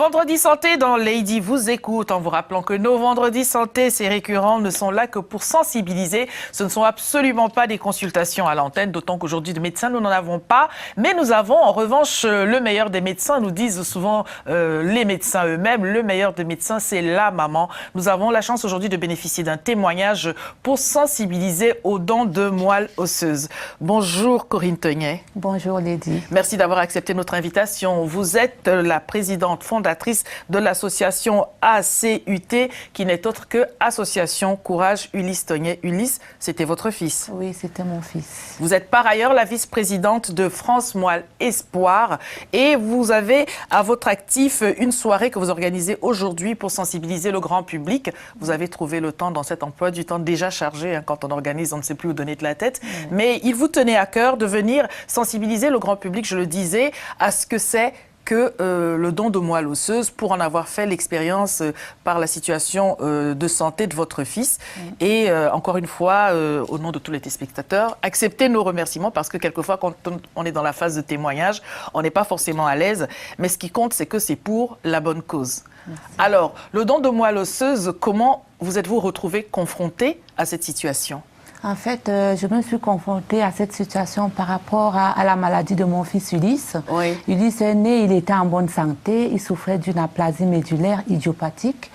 Vendredi santé dans Lady vous écoute en vous rappelant que nos vendredis santé, ces récurrents, ne sont là que pour sensibiliser. Ce ne sont absolument pas des consultations à l'antenne, d'autant qu'aujourd'hui de médecins nous n'en avons pas. Mais nous avons en revanche le meilleur des médecins, nous disent souvent les médecins eux-mêmes. Le meilleur des médecins, c'est la maman. Nous avons la chance aujourd'hui de bénéficier d'un témoignage pour sensibiliser aux dons de moelle osseuse. Bonjour Corinne Teugnet. Bonjour Lady. Merci d'avoir accepté notre invitation. Vous êtes la présidente fondatrice de l'association ACUT, qui n'est autre que Association Courage Ulysse Teugnet. Ulysse, c'était votre fils? Oui, c'était mon fils. Vous êtes par ailleurs la vice-présidente de France Moelle Espoir et vous avez à votre actif une soirée que vous organisez aujourd'hui pour sensibiliser le grand public. Vous avez trouvé le temps dans cet emploi du temps déjà chargé, hein, quand on organise, on ne sait plus où donner de la tête. Mais il vous tenait à cœur de venir sensibiliser le grand public, je le disais, à ce que c'est que le don de moelle osseuse, pour en avoir fait l'expérience par la situation de santé de votre fils. Et encore une fois, au nom de tous les téléspectateurs, acceptez nos remerciements parce que quelquefois, quand on est dans la phase de témoignage, on n'est pas forcément à l'aise. Mais ce qui compte, c'est que c'est pour la bonne cause. Merci. Alors, le don de moelle osseuse, comment vous êtes-vous retrouvé confronté à cette situation ? En fait, je me suis confrontée à cette situation par rapport à la maladie de mon fils Ulysse. Oui. Ulysse est né, il était en bonne santé, il souffrait d'une aplasie médulaire idiopathique.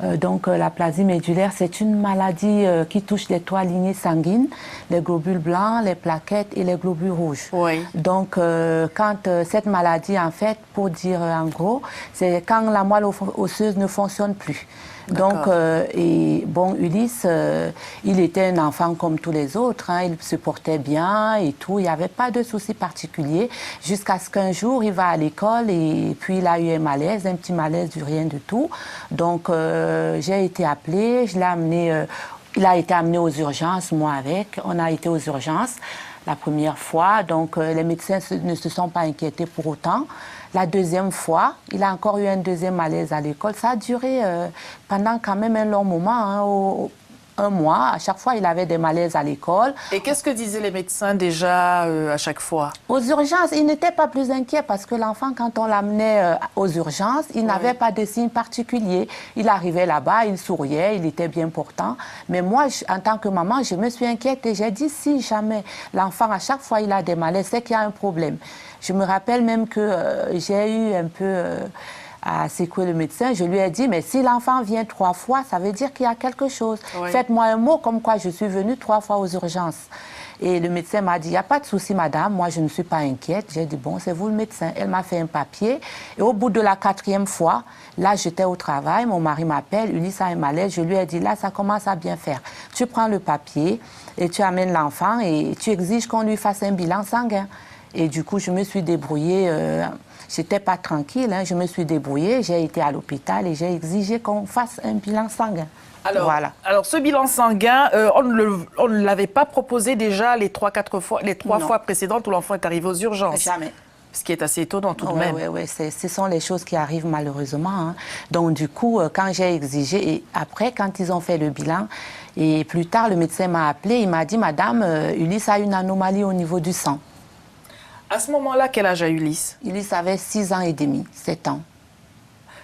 L'aplasie médulaire, c'est une maladie qui touche les trois lignées sanguines, les globules blancs, les plaquettes et les globules rouges. Oui. Donc, quand cette maladie, en fait, pour dire en gros, c'est quand la moelle osseuse ne fonctionne plus. Donc, Ulysse, il était un enfant comme tous les autres, hein, il se portait bien et tout, il n'y avait pas de soucis particuliers, jusqu'à ce qu'un jour, il va à l'école et puis il a eu un malaise, un petit malaise du rien du tout. Donc, j'ai été appelée, je l'ai amené, il a été amené aux urgences, moi avec, on a été aux urgences la première fois, donc les médecins ne se sont pas inquiétés pour autant. La deuxième fois, il a encore eu un deuxième malaise à l'école. Ça a duré pendant quand même un long moment, hein, un mois. À chaque fois, il avait des malaises à l'école. Et qu'est-ce que disaient les médecins déjà à chaque fois? Aux urgences, ils n'étaient pas plus inquiets parce que l'enfant, quand on l'amenait aux urgences, il n'avait pas de signes particuliers. Il arrivait là-bas, il souriait, il était bien portant. Mais moi, en tant que maman, je me suis inquiète et j'ai dit, si jamais l'enfant, à chaque fois, il a des malaises, c'est qu'il y a un problème. Je me rappelle même que j'ai eu un peu à secouer le médecin. Je lui ai dit, mais si l'enfant vient 3 fois, ça veut dire qu'il y a quelque chose. Oui. Faites-moi un mot comme quoi je suis venue 3 fois aux urgences. Et le médecin m'a dit, il n'y a pas de souci, madame, moi je ne suis pas inquiète. J'ai dit, bon, c'est vous le médecin. Elle m'a fait un papier. Et au bout de la 4e fois, là j'étais au travail, mon mari m'appelle, Ulysse a un malaise. Je lui ai dit, là ça commence à bien faire. Tu prends le papier et tu amènes l'enfant et tu exiges qu'on lui fasse un bilan sanguin. Et du coup, je me suis débrouillée, j'étais pas tranquille, hein, je me suis débrouillée, j'ai été à l'hôpital et j'ai exigé qu'on fasse un bilan sanguin. Alors, voilà. Alors ce bilan sanguin, on ne l'avait pas proposé déjà les 3-4 fois, les 3 fois précédentes où l'enfant est arrivé aux urgences. Jamais. Ce qui est assez étonnant tout de même. Oui, ce sont les choses qui arrivent malheureusement. Hein. Donc du coup, quand j'ai exigé, et après, quand ils ont fait le bilan, et plus tard, le médecin m'a appelé, il m'a dit, madame, Ulysse a une anomalie au niveau du sang. À ce moment-là, quel âge a Ulysse? Ulysse avait 6 ans et demi, 7 ans.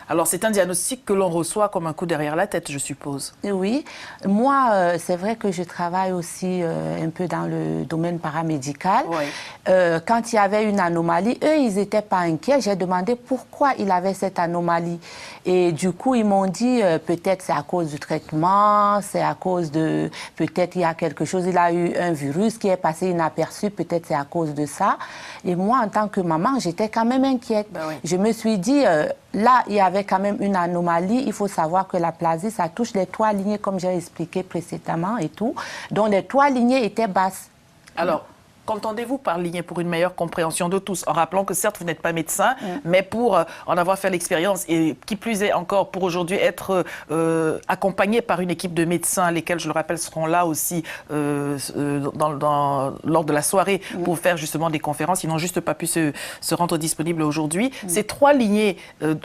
Alors, c'est un diagnostic que l'on reçoit comme un coup derrière la tête, je suppose. Oui. Moi, c'est vrai que je travaille aussi un peu dans le domaine paramédical. Oui. Quand il y avait une anomalie, eux, ils n'étaient pas inquiets. J'ai demandé pourquoi il avait cette anomalie. Et du coup, ils m'ont dit, peut-être c'est à cause du traitement, c'est à cause de... Peut-être il y a quelque chose, il a eu un virus qui est passé inaperçu, peut-être c'est à cause de ça. Et moi, en tant que maman, j'étais quand même inquiète. Ben oui. Je me suis dit... Là, il y avait quand même une anomalie. Il faut savoir que l'aplasie, ça touche les 3 lignées, comme j'ai expliqué précédemment et tout. Donc, les 3 lignées étaient basses. Alors, qu'entendez-vous par lignée pour une meilleure compréhension de tous? En rappelant que certes, vous n'êtes pas médecin, mais pour en avoir fait l'expérience, et qui plus est encore pour aujourd'hui être accompagné par une équipe de médecins, lesquels, je le rappelle, seront là aussi lors de la soirée pour faire justement des conférences. Ils n'ont juste pas pu se rendre disponibles aujourd'hui. Ces 3 lignées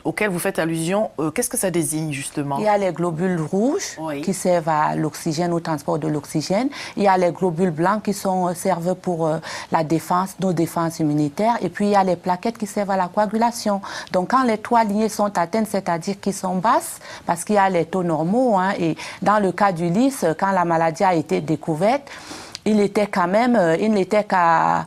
auxquelles vous faites allusion, qu'est-ce que ça désigne justement? Il y a les globules rouges qui servent à l'oxygène, au transport de l'oxygène. Il y a les globules blancs qui servent pour la défense, nos défenses immunitaires. Et puis, il y a les plaquettes qui servent à la coagulation. Donc, quand les 3 lignées sont atteintes, c'est-à-dire qu'ils sont basses, parce qu'il y a les taux normaux, hein, et dans le cas d'Ulysse, quand la maladie a été découverte, il n'était qu'à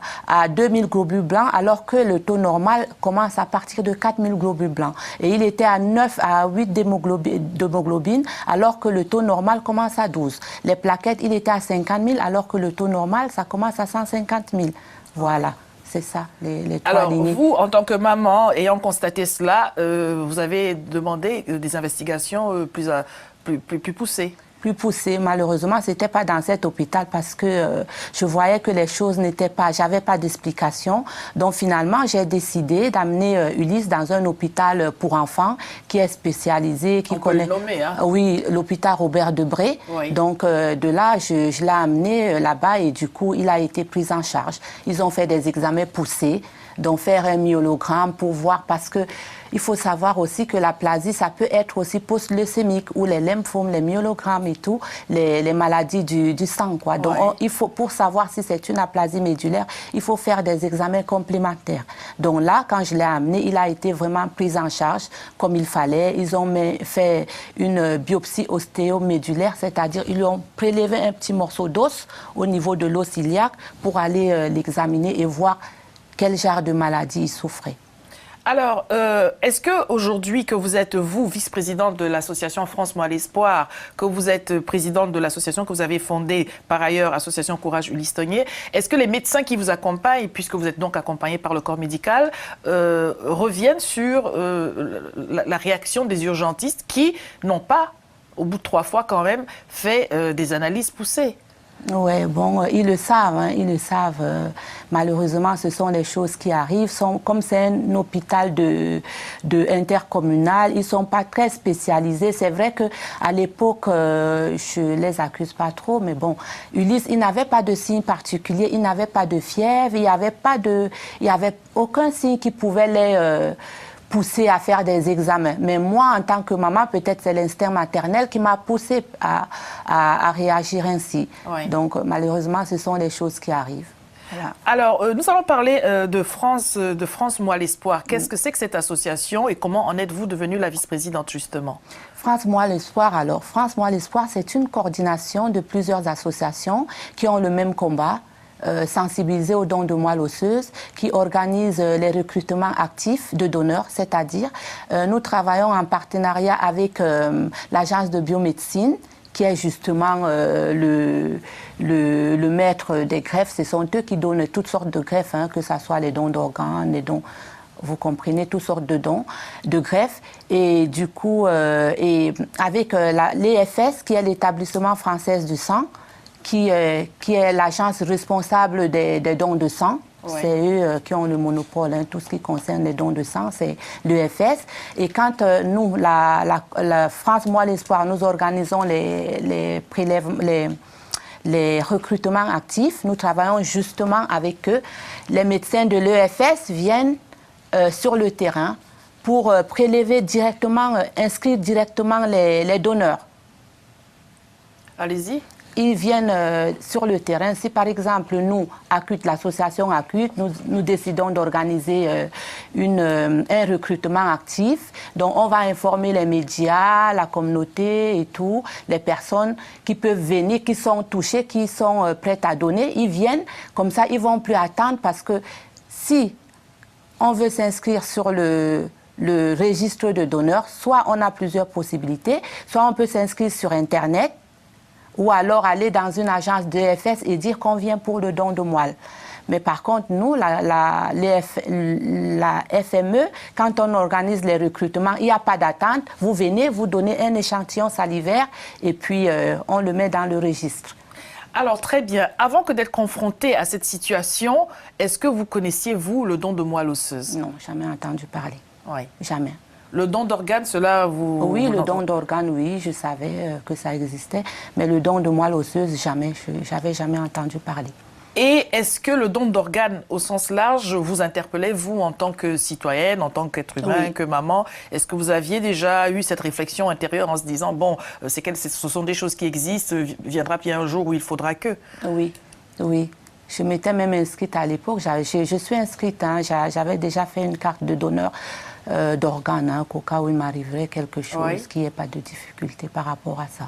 2000 globules blancs, alors que le taux normal commence à partir de 4000 globules blancs. Et il était à 9 à 8 d'hémoglobine, alors que le taux normal commence à 12. Les plaquettes, il était à 50 000, alors que le taux normal, ça commence à 150 000. Voilà. C'est ça, les 3 Alors, lignées. vous, en tant que maman, ayant constaté cela, vous avez demandé des investigations plus poussées. Plus poussé. Malheureusement, ce n'était pas dans cet hôpital parce que je voyais que les choses n'étaient pas, j'avais pas d'explication. Donc finalement, j'ai décidé d'amener Ulysse dans un hôpital pour enfants qui est spécialisé, qui connaît. On peut le nommer, hein? Oui, l'hôpital Robert Debré. Oui. Donc de là, je l'ai amené là-bas et du coup, il a été pris en charge. Ils ont fait des examens poussés, donc faire un myélogramme pour voir parce que il faut savoir aussi que l'aplasie, ça peut être aussi post-leucémique ou les lymphomes, les myélogrammes et tout, les maladies du sang, quoi. Donc, il faut, pour savoir si c'est une aplasie médulaire, il faut faire des examens complémentaires. Donc là, quand je l'ai amené, il a été vraiment pris en charge comme il fallait. Ils ont fait une biopsie ostéomédulaire, c'est-à-dire ils lui ont prélevé un petit morceau d'os au niveau de l'os iliaque pour aller l'examiner et voir quel genre de maladie il souffrait. Alors, est-ce qu'aujourd'hui que vous êtes, vous, vice-présidente de l'association France Moi l'Espoir, que vous êtes présidente de l'association que vous avez fondée, par ailleurs, Association Courage Ulysse Togné, est-ce que les médecins qui vous accompagnent, puisque vous êtes donc accompagnée par le corps médical, reviennent sur la réaction des urgentistes qui n'ont pas, au bout de 3 fois quand même, fait des analyses poussées? Oui, bon, ils le savent, hein, ils le savent. Malheureusement, ce sont les choses qui arrivent. Comme c'est un hôpital de intercommunal, ils ne sont pas très spécialisés. C'est vrai qu'à l'époque, je ne les accuse pas trop, mais bon, Ulysse, il n'avait pas de signe particulier, il n'avait pas de fièvre, il n'y avait aucun signe qui pouvait les poussé à faire des examens. Mais moi, en tant que maman, peut-être c'est l'instinct maternel qui m'a poussé à réagir ainsi. Oui. Donc, malheureusement, ce sont les choses qui arrivent. Voilà. Alors, nous allons parler de France Moi l'Espoir. Qu'est-ce que c'est que cette association et comment en êtes-vous devenue la vice-présidente, justement? France Moi l'Espoir, alors, France Moi l'Espoir, c'est une coordination de plusieurs associations qui ont le même combat. Sensibiliser aux dons de moelle osseuse, qui organise les recrutements actifs de donneurs, c'est-à-dire nous travaillons en partenariat avec l'agence de biomédecine, qui est justement le maître des greffes. Ce sont eux qui donnent toutes sortes de greffes, hein, que ce soit les dons d'organes, les dons, vous comprenez, toutes sortes de dons, de greffes. Et du coup, et avec l'EFS, qui est l'établissement français du sang, qui est l'agence responsable des dons de sang. Oui. C'est eux qui ont le monopole, hein, tout ce qui concerne les dons de sang, c'est l'EFS. Et quand nous, la France Moi l'Espoir, nous organisons les recrutements actifs, nous travaillons justement avec eux. Les médecins de l'EFS viennent sur le terrain pour prélever directement, inscrire directement les donneurs. Allez-y. Ils viennent sur le terrain. Si par exemple, nous, ACUT, l'association ACUT, nous décidons d'organiser un recrutement actif, donc on va informer les médias, la communauté et tout, les personnes qui peuvent venir, qui sont touchées, qui sont prêtes à donner, ils viennent, comme ça ils ne vont plus attendre parce que si on veut s'inscrire sur le registre de donneurs, soit on a plusieurs possibilités, soit on peut s'inscrire sur Internet, ou alors aller dans une agence d'EFS et dire qu'on vient pour le don de moelle. Mais par contre, nous, la FME, quand on organise les recrutements, il n'y a pas d'attente. Vous venez, vous donnez un échantillon salivaire et puis on le met dans le registre. Alors, très bien. Avant que d'être confronté à cette situation, est-ce que vous connaissiez, vous, le don de moelle osseuse? Non, jamais entendu parler. Oui. Jamais. Le don d'organes, cela vous... Oui, le don d'organes, oui, je savais que ça existait. Mais le don de moelle osseuse, jamais. Je n'avais jamais entendu parler. Et est-ce que le don d'organes, au sens large, vous interpellait, vous, en tant que citoyenne, en tant qu'être humain, oui, que maman? Est-ce que vous aviez déjà eu cette réflexion intérieure en se disant, bon, ce sont des choses qui existent, viendra bien un jour où il faudra que... Oui, oui. Je m'étais même inscrite à l'époque. Je suis inscrite, hein, j'avais déjà fait une carte de donneur d'organes, hein, qu'au cas où il m'arriverait quelque chose, qu'il n'y ait pas de difficulté par rapport à ça.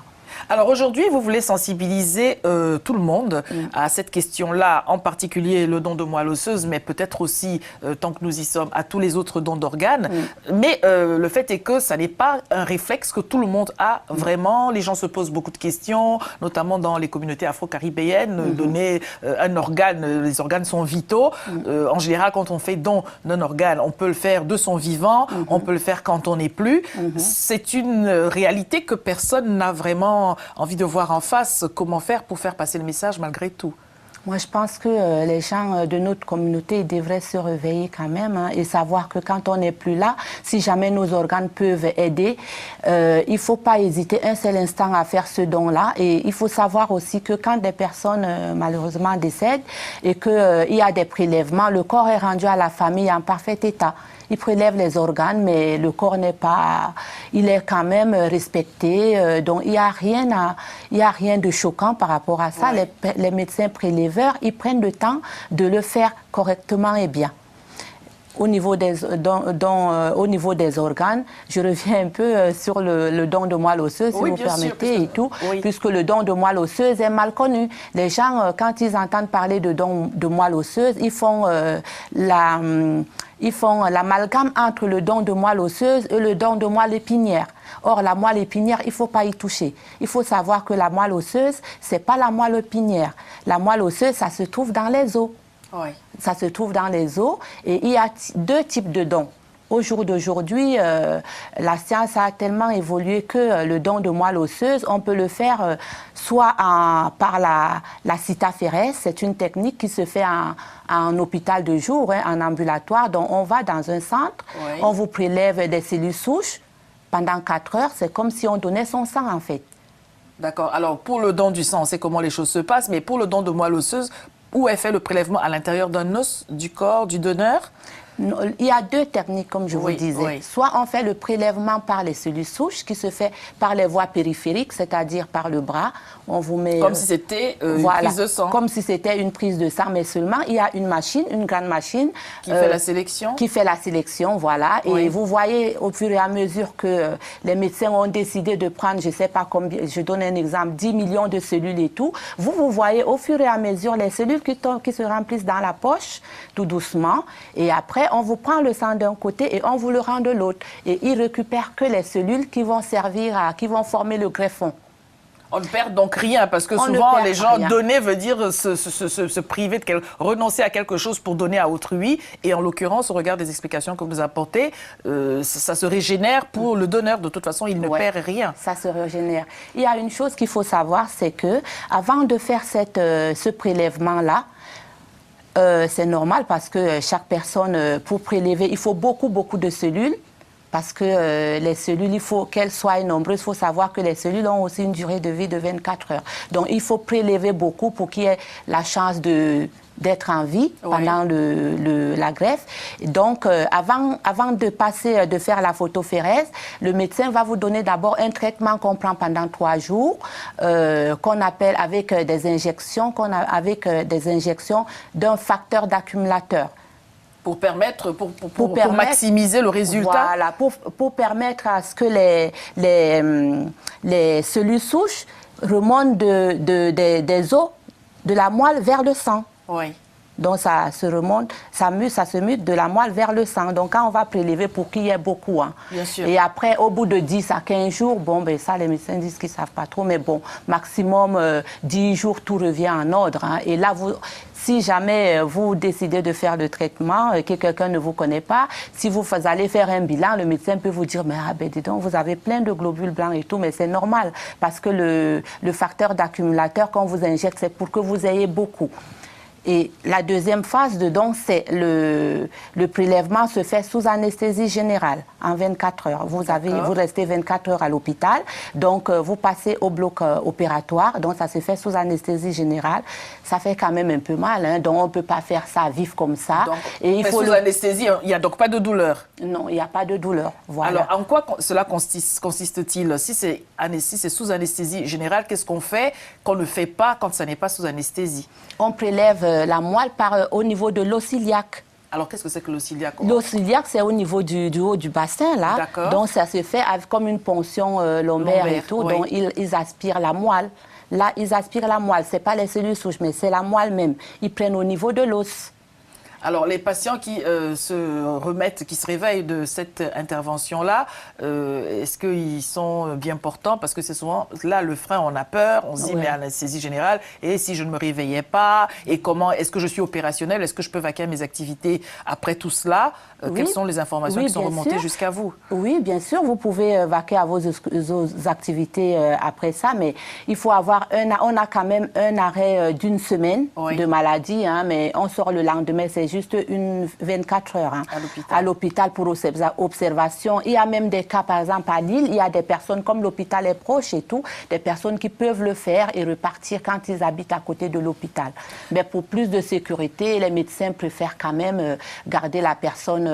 Alors aujourd'hui, vous voulez sensibiliser tout le monde à cette question-là, en particulier le don de moelle osseuse, mais peut-être aussi, tant que nous y sommes, à tous les autres dons d'organes. Mais le fait est que ça n'est pas un réflexe que tout le monde a vraiment. Les gens se posent beaucoup de questions, notamment dans les communautés afro-caribéennes. Donner un organe, les organes sont vitaux. En général, quand on fait don d'un organe, on peut le faire de son vivant, on peut le faire quand on n'est plus. C'est une réalité que personne n'a vraiment envie de voir en face. Comment faire pour faire passer le message malgré tout? Moi, je pense que les gens de notre communauté devraient se réveiller quand même, hein, et savoir que quand on n'est plus là, si jamais nos organes peuvent aider, il ne faut pas hésiter un seul instant à faire ce don-là. Et il faut savoir aussi que quand des personnes malheureusement décèdent et qu'il y a des prélèvements, le corps est rendu à la famille en parfait état. Il prélève les organes, mais le corps n'est pas... Il est quand même respecté. Donc, il n'y a rien de choquant par rapport à ça. Les médecins prélèveurs, ils prennent le temps de le faire correctement et bien. Au niveau des organes, je reviens un peu sur le don de moelle osseuse, si vous permettez, puisque le don de moelle osseuse est mal connu. Les gens, quand ils entendent parler de don de moelle osseuse, ils font l'amalgame entre le don de moelle osseuse et le don de moelle épinière. Or, la moelle épinière, il ne faut pas y toucher. Il faut savoir que la moelle osseuse, ce n'est pas la moelle épinière. La moelle osseuse, ça se trouve dans les os. Ça se trouve dans les os. Et il y a deux types de dons. Au jour d'aujourd'hui, la science a tellement évolué que le don de moelle osseuse, on peut le faire soit par la cytaphérèse. C'est une technique qui se fait en hôpital de jour, hein, en ambulatoire. Donc, on va dans un centre, on vous prélève des cellules souches pendant 4 heures. C'est comme si on donnait son sang, en fait. D'accord. Alors, pour le don du sang, on sait comment les choses se passent, mais pour le don de moelle osseuse, où est fait le prélèvement? À l'intérieur d'un os du corps du donneur? Il y a deux techniques, comme je vous disais. Soit on fait le prélèvement par les cellules souches, qui se fait par les voies périphériques, c'est-à-dire par le bras. On vous met... Comme si c'était une prise de sang. Comme si c'était une prise de sang, mais seulement il y a une machine, une grande machine. Qui fait la sélection. Qui fait la sélection, voilà. Et vous voyez, au fur et à mesure que les médecins ont décidé de prendre, je ne sais pas combien, je donne un exemple, 10 millions de cellules et tout, vous voyez au fur et à mesure les cellules qui se remplissent dans la poche, tout doucement. Et après, on vous prend le sang d'un côté et on vous le rend de l'autre. Et ils récupèrent que les cellules qui vont qui vont former le greffon. On ne perd donc rien, parce que souvent, les gens, donner veut dire se priver, renoncer à quelque chose pour donner à autrui. Et en l'occurrence, au regard des explications que vous nous apportez, ça se régénère pour le donneur. De toute façon, il ne perd rien. Ça se régénère. Il y a une chose qu'il faut savoir, c'est que avant de faire ce prélèvement-là, c'est normal parce que chaque personne, pour prélever, il faut beaucoup de cellules. Parce que les cellules, il faut qu'elles soient nombreuses. Il faut savoir que les cellules ont aussi une durée de vie de 24 heures. Donc, il faut prélever beaucoup pour qu'il y ait la chance d'être en vie pendant la greffe. Donc, avant de faire la photophérèse, le médecin va vous donner d'abord un traitement qu'on prend pendant 3 jours, qu'on appelle avec des injections, d'un facteur d'accumulateur. Pour maximiser le résultat. Voilà, pour permettre à ce que les cellules souches remontent des os de la moelle vers le sang. Donc ça se remonte, ça se mute de la moelle vers le sang. Donc quand on va prélever pour qu'il y ait beaucoup. Hein. Bien sûr. Et après, au bout de 10 à 15 jours, bon, ben ça les médecins disent qu'ils ne savent pas trop, mais bon, maximum 10 jours, tout revient en ordre. Hein. Et là, si jamais vous décidez de faire le traitement, que quelqu'un ne vous connaît pas, si vous allez faire un bilan, le médecin peut vous dire, mais dis donc, vous avez plein de globules blancs et tout, mais c'est normal, parce que le facteur d'accumulateur qu'on vous injecte, c'est pour que vous ayez beaucoup. Et la deuxième phase de don, c'est le prélèvement se fait sous anesthésie générale en 24 heures. Vous restez 24 heures à l'hôpital, donc vous passez au bloc opératoire, donc ça se fait sous anesthésie générale. Ça fait quand même un peu mal, hein, donc on ne peut pas faire ça vif comme ça. Donc, et sous anesthésie, il n'y a donc pas de douleur? Non, il n'y a pas de douleur. Voilà. Alors, en quoi cela consiste-t-il? Si c'est sous anesthésie générale, qu'est-ce qu'on fait qu'on ne fait pas quand ça n'est pas sous anesthésie? On prélève la moelle part au niveau de l'os iliaque. Alors, qu'est-ce que c'est que l'os iliaque? L'os iliaque, c'est au niveau du haut du bassin, là. D'accord. Donc, ça se fait comme une ponction lombaire et tout. Oui. Donc, ils aspirent la moelle. Là, ils aspirent la moelle. Ce n'est pas les cellules souches, mais c'est la moelle même. Ils prennent au niveau de l'os. Alors, les patients qui se remettent, qui se réveillent de cette intervention-là, est-ce qu'ils sont bien portants? Parce que c'est souvent là le frein, on a peur, on se dit, mais anesthésie générale, et si je ne me réveillais pas, et comment, est-ce que je suis opérationnelle, est-ce que je peux vaquer à mes activités après tout cela? Quelles sont les informations qui sont remontées jusqu'à vous? Oui, bien sûr, vous pouvez vaquer à vos activités après ça, mais il faut avoir on a quand même un arrêt d'une semaine de maladie, hein, mais on sort le lendemain, c'est juste 24 heures à l'hôpital pour observation. Il y a même des cas, par exemple, à Lille, il y a des personnes, comme l'hôpital est proche et tout, des personnes qui peuvent le faire et repartir quand ils habitent à côté de l'hôpital. Mais pour plus de sécurité, les médecins préfèrent quand même garder la personne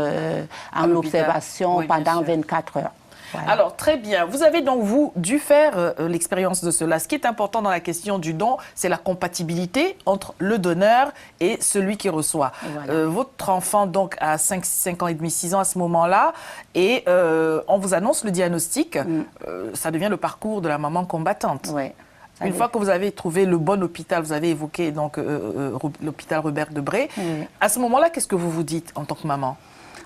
en observation pendant 24 heures. Voilà. Alors, très bien. Vous avez donc, vous, dû faire l'expérience de cela. Ce qui est important dans la question du don, c'est la compatibilité entre le donneur et celui qui reçoit. Voilà. Votre enfant, donc, a 5 ans et demi, 6 ans à ce moment-là, et on vous annonce le diagnostic. Ça devient le parcours de la maman combattante. Ouais. Une fois que vous avez trouvé le bon hôpital, vous avez évoqué donc l'hôpital Robert Debré, à ce moment-là, qu'est-ce que vous vous dites en tant que maman?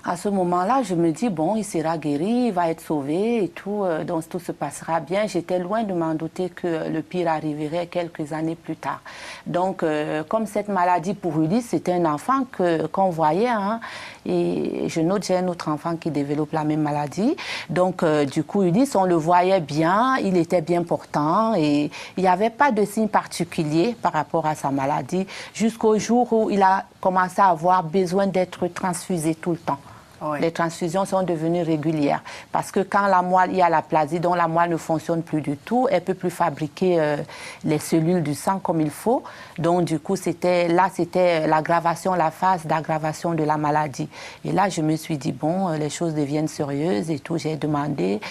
À ce moment-là, je me dis, bon, il sera guéri, il va être sauvé et tout, donc tout se passera bien. J'étais loin de m'en douter que le pire arriverait quelques années plus tard. Donc, comme cette maladie pour Ulysse, c'était un enfant qu'on voyait, hein, et je note, j'ai un autre enfant qui développe la même maladie. Donc, du coup, Ulysse, on le voyait bien, il était bien portant et il n'y avait pas de signe particulier par rapport à sa maladie jusqu'au jour où il a commencé à avoir besoin d'être transfusé tout le temps. Oui. Les transfusions sont devenues régulières parce que quand la moelle, il y a l'aplasie, dont la moelle ne fonctionne plus du tout, elle ne peut plus fabriquer les cellules du sang comme il faut. Donc du coup, c'était l'aggravation, la phase d'aggravation de la maladie. Et là, je me suis dit, bon, les choses deviennent sérieuses et tout. J'ai demandé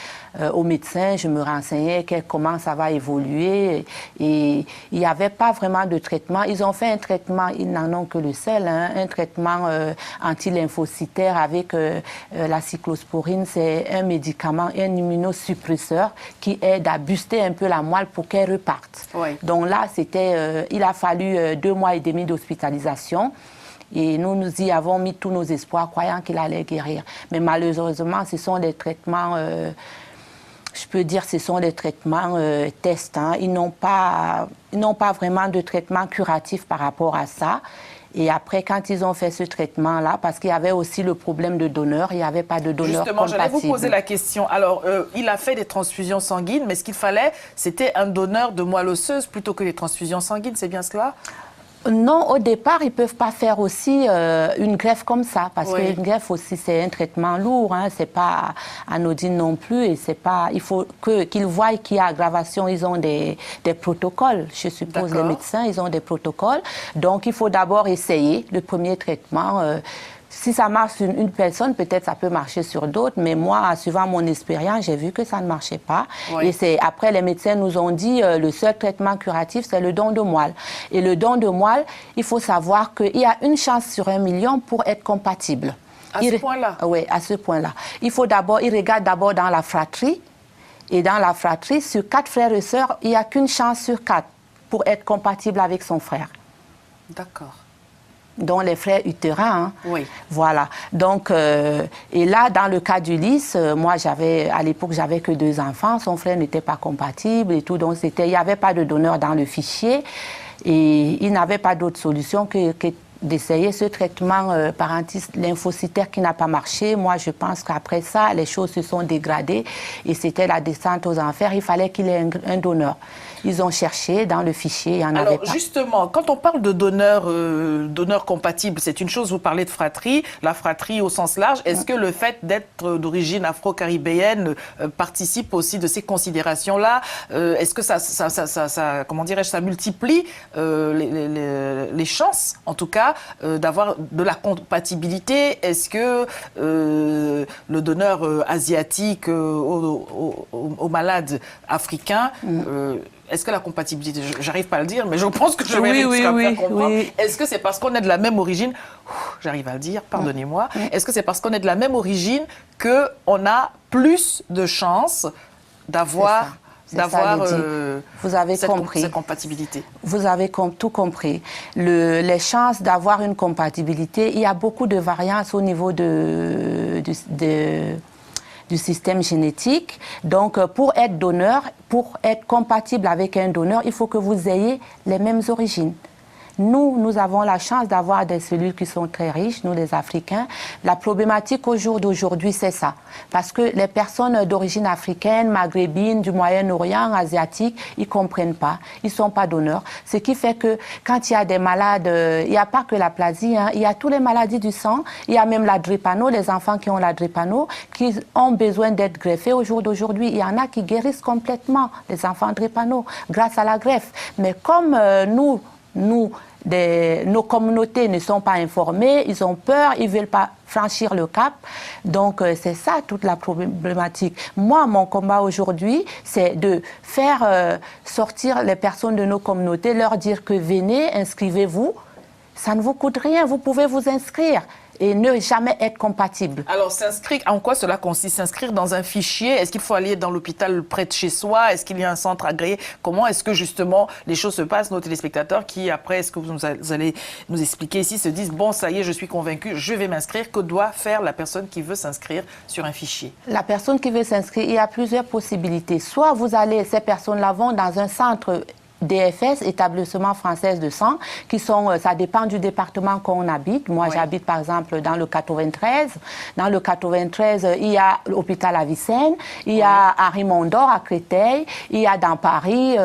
au médecin, je me renseignais comment ça va évoluer. Et il n'y avait pas vraiment de traitement. Ils ont fait un traitement, ils n'en ont que le seul, hein, un traitement anti-lymphocytaire avec la cyclosporine. C'est un médicament, un immunosuppresseur qui aide à booster un peu la moelle pour qu'elle reparte. Oui. Donc là, il a fallu 2 mois et demi d'hospitalisation. Et nous y avons mis tous nos espoirs, croyant qu'il allait guérir. Mais malheureusement, ce sont des traitements... je peux dire ce sont des traitements tests. Hein. Ils n'ont pas vraiment de traitement curatif par rapport à ça. Et après, quand ils ont fait ce traitement-là, parce qu'il y avait aussi le problème de donneur, il n'y avait pas de donneur compatible. Justement, j'allais vous poser la question. Alors, il a fait des transfusions sanguines, mais ce qu'il fallait, c'était un donneur de moelle osseuse plutôt que des transfusions sanguines, c'est bien cela ? Non, au départ, ils ne peuvent pas faire aussi une greffe comme ça, parce qu'une greffe aussi, c'est un traitement lourd, hein, c'est pas anodine non plus, et c'est pas, il faut qu'ils voient qu'il y a aggravation, ils ont des protocoles, je suppose, les médecins, ils ont des protocoles, donc il faut d'abord essayer le premier traitement. Si ça marche sur une personne, peut-être ça peut marcher sur d'autres, mais moi, suivant mon expérience, j'ai vu que ça ne marchait pas. Oui. Et après, les médecins nous ont dit le seul traitement curatif, c'est le don de moelle. Et le don de moelle, il faut savoir qu'il y a une chance sur 1 million pour être compatible. À ce point-là? Oui, à ce point-là. Il regarde d'abord dans la fratrie. Et dans la fratrie, sur 4 frères et sœurs, il n'y a qu'une chance sur 4 pour être compatible avec son frère. D'accord. Dont les frères utérins. Hein. Oui. Voilà. Donc, et là, dans le cas d'Ulysse, moi, à l'époque, j'avais que 2 enfants. Son frère n'était pas compatible et tout. Donc, il n'y avait pas de donneur dans le fichier. Et il n'avait pas d'autre solution que d'essayer ce traitement par anti-lymphocytaire qui n'a pas marché. Moi, je pense qu'après ça, les choses se sont dégradées et c'était la descente aux enfers. Il fallait qu'il ait un donneur. Ils ont cherché dans le fichier, il n'y en avait pas. Alors justement, quand on parle de donneur compatible, c'est une chose, vous parlez de fratrie, la fratrie au sens large. Est-ce que le fait d'être d'origine afro-caribéenne participe aussi de ces considérations-là? Est-ce que ça comment dirais-je, ça multiplie les chances, en tout cas, d'avoir de la compatibilité? Est-ce que le donneur asiatique aux malades africains est-ce que la compatibilité, j'arrive pas à le dire, mais je pense que je vais réussir à me faire comprendre. Oui. Est-ce que c'est parce qu'on est de la même origine, j'arrive à le dire, pardonnez-moi, est-ce que c'est parce qu'on est de la même origine qu'on a plus de chances d'avoir vous avez compris. cette compatibilité? Vous avez tout compris. Les chances d'avoir une compatibilité, il y a beaucoup de variances au niveau du système génétique. Donc, pour être donneur, pour être compatible avec un donneur, il faut que vous ayez les mêmes origines. Nous avons la chance d'avoir des cellules qui sont très riches, nous les Africains. La problématique au jour d'aujourd'hui, c'est ça. Parce que les personnes d'origine africaine, maghrébine, du Moyen-Orient, asiatique, ils ne comprennent pas, ils ne sont pas donneurs. Ce qui fait que quand il y a des malades, il n'y a pas que l'aplasie, hein, il y a toutes les maladies du sang, il y a même la drépano, les enfants qui ont la drépano, qui ont besoin d'être greffés au jour d'aujourd'hui. Il y en a qui guérissent complètement, les enfants drépano, grâce à la greffe. Mais comme nos communautés ne sont pas informées, ils ont peur, ils ne veulent pas franchir le cap. Donc, c'est ça toute la problématique. Moi, mon combat aujourd'hui, c'est de faire sortir les personnes de nos communautés, leur dire que venez, inscrivez-vous. Ça ne vous coûte rien, vous pouvez vous inscrire et ne jamais être compatible. Alors, s'inscrire, en quoi cela consiste? S'inscrire dans un fichier? Est-ce qu'il faut aller dans l'hôpital près de chez soi? Est-ce qu'il y a un centre agréé? Comment est-ce que justement les choses se passent? Nos téléspectateurs qui, après, est-ce que vous allez nous expliquer ici, se disent, bon, ça y est, je suis convaincu, je vais m'inscrire. Que doit faire la personne qui veut s'inscrire sur un fichier? La personne qui veut s'inscrire, il y a plusieurs possibilités. Soit ces personnes-là vont dans un centre DFS, établissement français de sang, qui sont, ça dépend du département qu'on habite. Moi, j'habite par exemple dans le 93. Dans le 93, il y a l'hôpital Avicenne, il y a à Rimondor, à Créteil, il y a dans Paris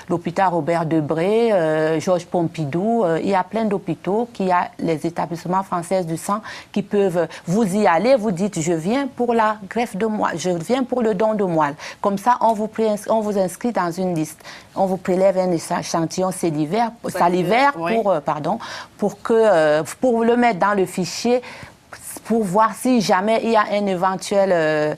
l'hôpital Robert Debré, Georges Pompidou. Il y a plein d'hôpitaux qui a les établissements français du sang qui peuvent, vous y aller, vous dites, je viens pour la greffe de moelle, je viens pour le don de moelle. Comme ça, on vous inscrit dans une liste. On vous prélève un échantillon salivaire pour le mettre dans le fichier pour voir si jamais il y a une éventuelle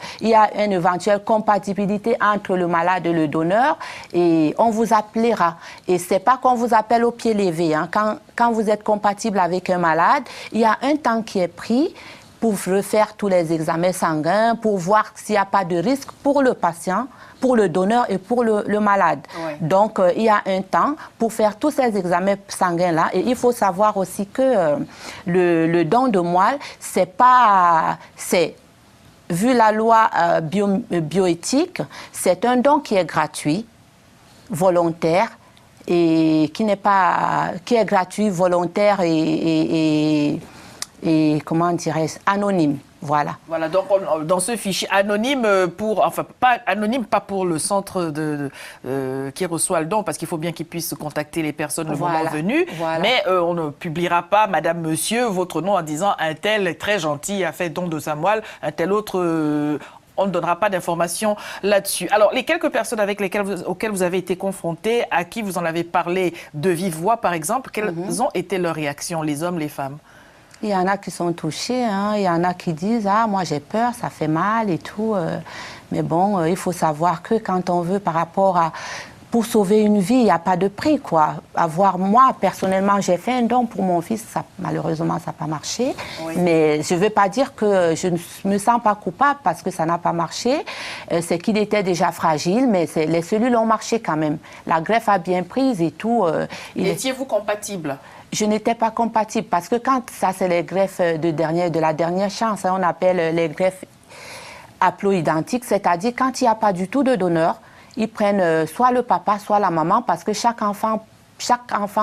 compatibilité entre le malade et le donneur, et on vous appellera. Et c'est pas qu'on vous appelle au pied levé. Hein. Quand vous êtes compatible avec un malade, il y a un temps qui est pris pour refaire tous les examens sanguins, pour voir s'il n'y a pas de risque pour le patient, pour le donneur et pour le malade. Ouais. Donc, il y a un temps pour faire tous ces examens sanguins-là. Et il faut savoir aussi que le don de moelle, vu la loi bioéthique, c'est un don qui est gratuit, volontaire, et qui est gratuit, volontaire et comment dirais-je, anonyme. Voilà. Voilà, donc dans ce fichier anonyme, pas pour le centre qui reçoit le don, parce qu'il faut bien qu'il puisse contacter les personnes le moment venu, mais on ne publiera pas, madame, monsieur, votre nom en disant un tel est très gentil, a fait don de sa moelle, un tel autre... on ne donnera pas d'informations là-dessus. Alors, les quelques personnes auxquelles vous avez été confrontés, à qui vous en avez parlé de vive voix, par exemple, quelles ont été leurs réactions, les hommes, les femmes? Il y en a qui sont touchés, hein. Il y en a qui disent « Ah, moi j'ai peur, ça fait mal et tout. » Mais bon, il faut savoir que quand on veut par rapport à... Pour sauver une vie, il n'y a pas de prix, quoi. Moi, personnellement, j'ai fait un don pour mon fils. Malheureusement, ça n'a pas marché. Oui. Mais je ne veux pas dire que je ne me sens pas coupable parce que ça n'a pas marché. C'est qu'il était déjà fragile, mais les cellules ont marché quand même. La greffe a bien prise et tout. Étiez-vous compatible? Je n'étais pas compatible parce que quand ça, c'est les greffes de la dernière chance, hein, on appelle les greffes haploidentiques, c'est-à-dire quand il n'y a pas du tout de donneur, ils prennent soit le papa, soit la maman, parce que chaque enfant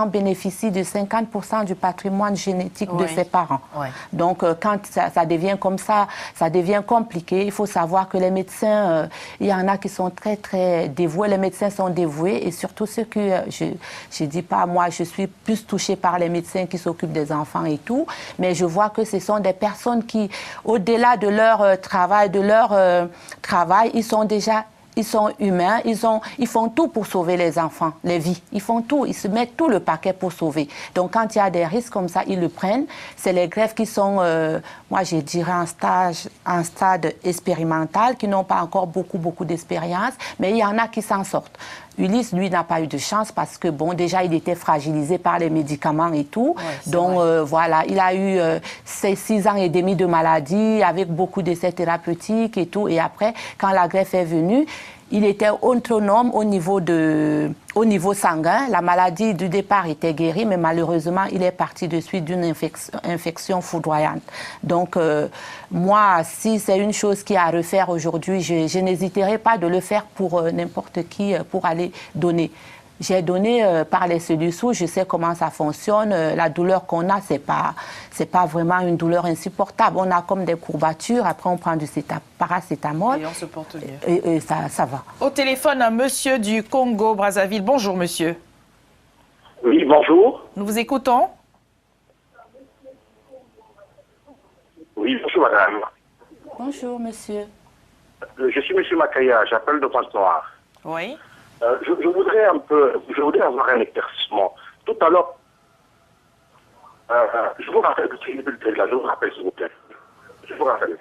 bénéficie de 50% du patrimoine génétique de ses parents. Oui. Donc, quand ça devient comme ça devient compliqué. Il faut savoir que les médecins, il y en a qui sont très, très dévoués. Les médecins sont dévoués et surtout ceux qui, je dis pas, moi, je suis plus touchée par les médecins qui s'occupent des enfants et tout, mais je vois que ce sont des personnes qui, au-delà de leur travail, ils sont humains, ils font tout pour sauver les enfants, les vies. Ils font tout, ils se mettent tout le paquet pour sauver. Donc, quand il y a des risques comme ça, ils le prennent. C'est les greffes qui sont, moi, je dirais, en stade expérimental, qui n'ont pas encore beaucoup d'expérience, mais il y en a qui s'en sortent. Ulysse, lui, n'a pas eu de chance parce que, bon, déjà, il était fragilisé par les médicaments et tout. Ouais, donc, voilà, il a eu 6 ans et demi de maladie avec beaucoup d'essais thérapeutiques et tout. Et après, quand la greffe est venue, il était autonome au niveau sanguin. La maladie du départ était guérie, mais malheureusement, il est parti de suite d'une infection foudroyante. Donc, moi, si c'est une chose qui est à refaire aujourd'hui, je n'hésiterai pas de le faire pour n'importe qui, pour aller donner. J'ai donné par les cellules souches, je sais comment ça fonctionne. La douleur qu'on a, c'est pas vraiment une douleur insupportable. On a comme des courbatures, après on prend du paracétamol. Et on se porte mieux. Et ça va. Au téléphone, un monsieur du Congo, Brazzaville. Bonjour, monsieur. Oui, bonjour. Nous vous écoutons. Oui, bonjour madame. Bonjour, monsieur. Je suis monsieur Makaya, j'appelle de Pointe-Noire. Oui. Je voudrais avoir un éclaircissement. Tout à l'heure, je vous rappelle, je vous rappelle s'il vous plaît. Je vous rappelle.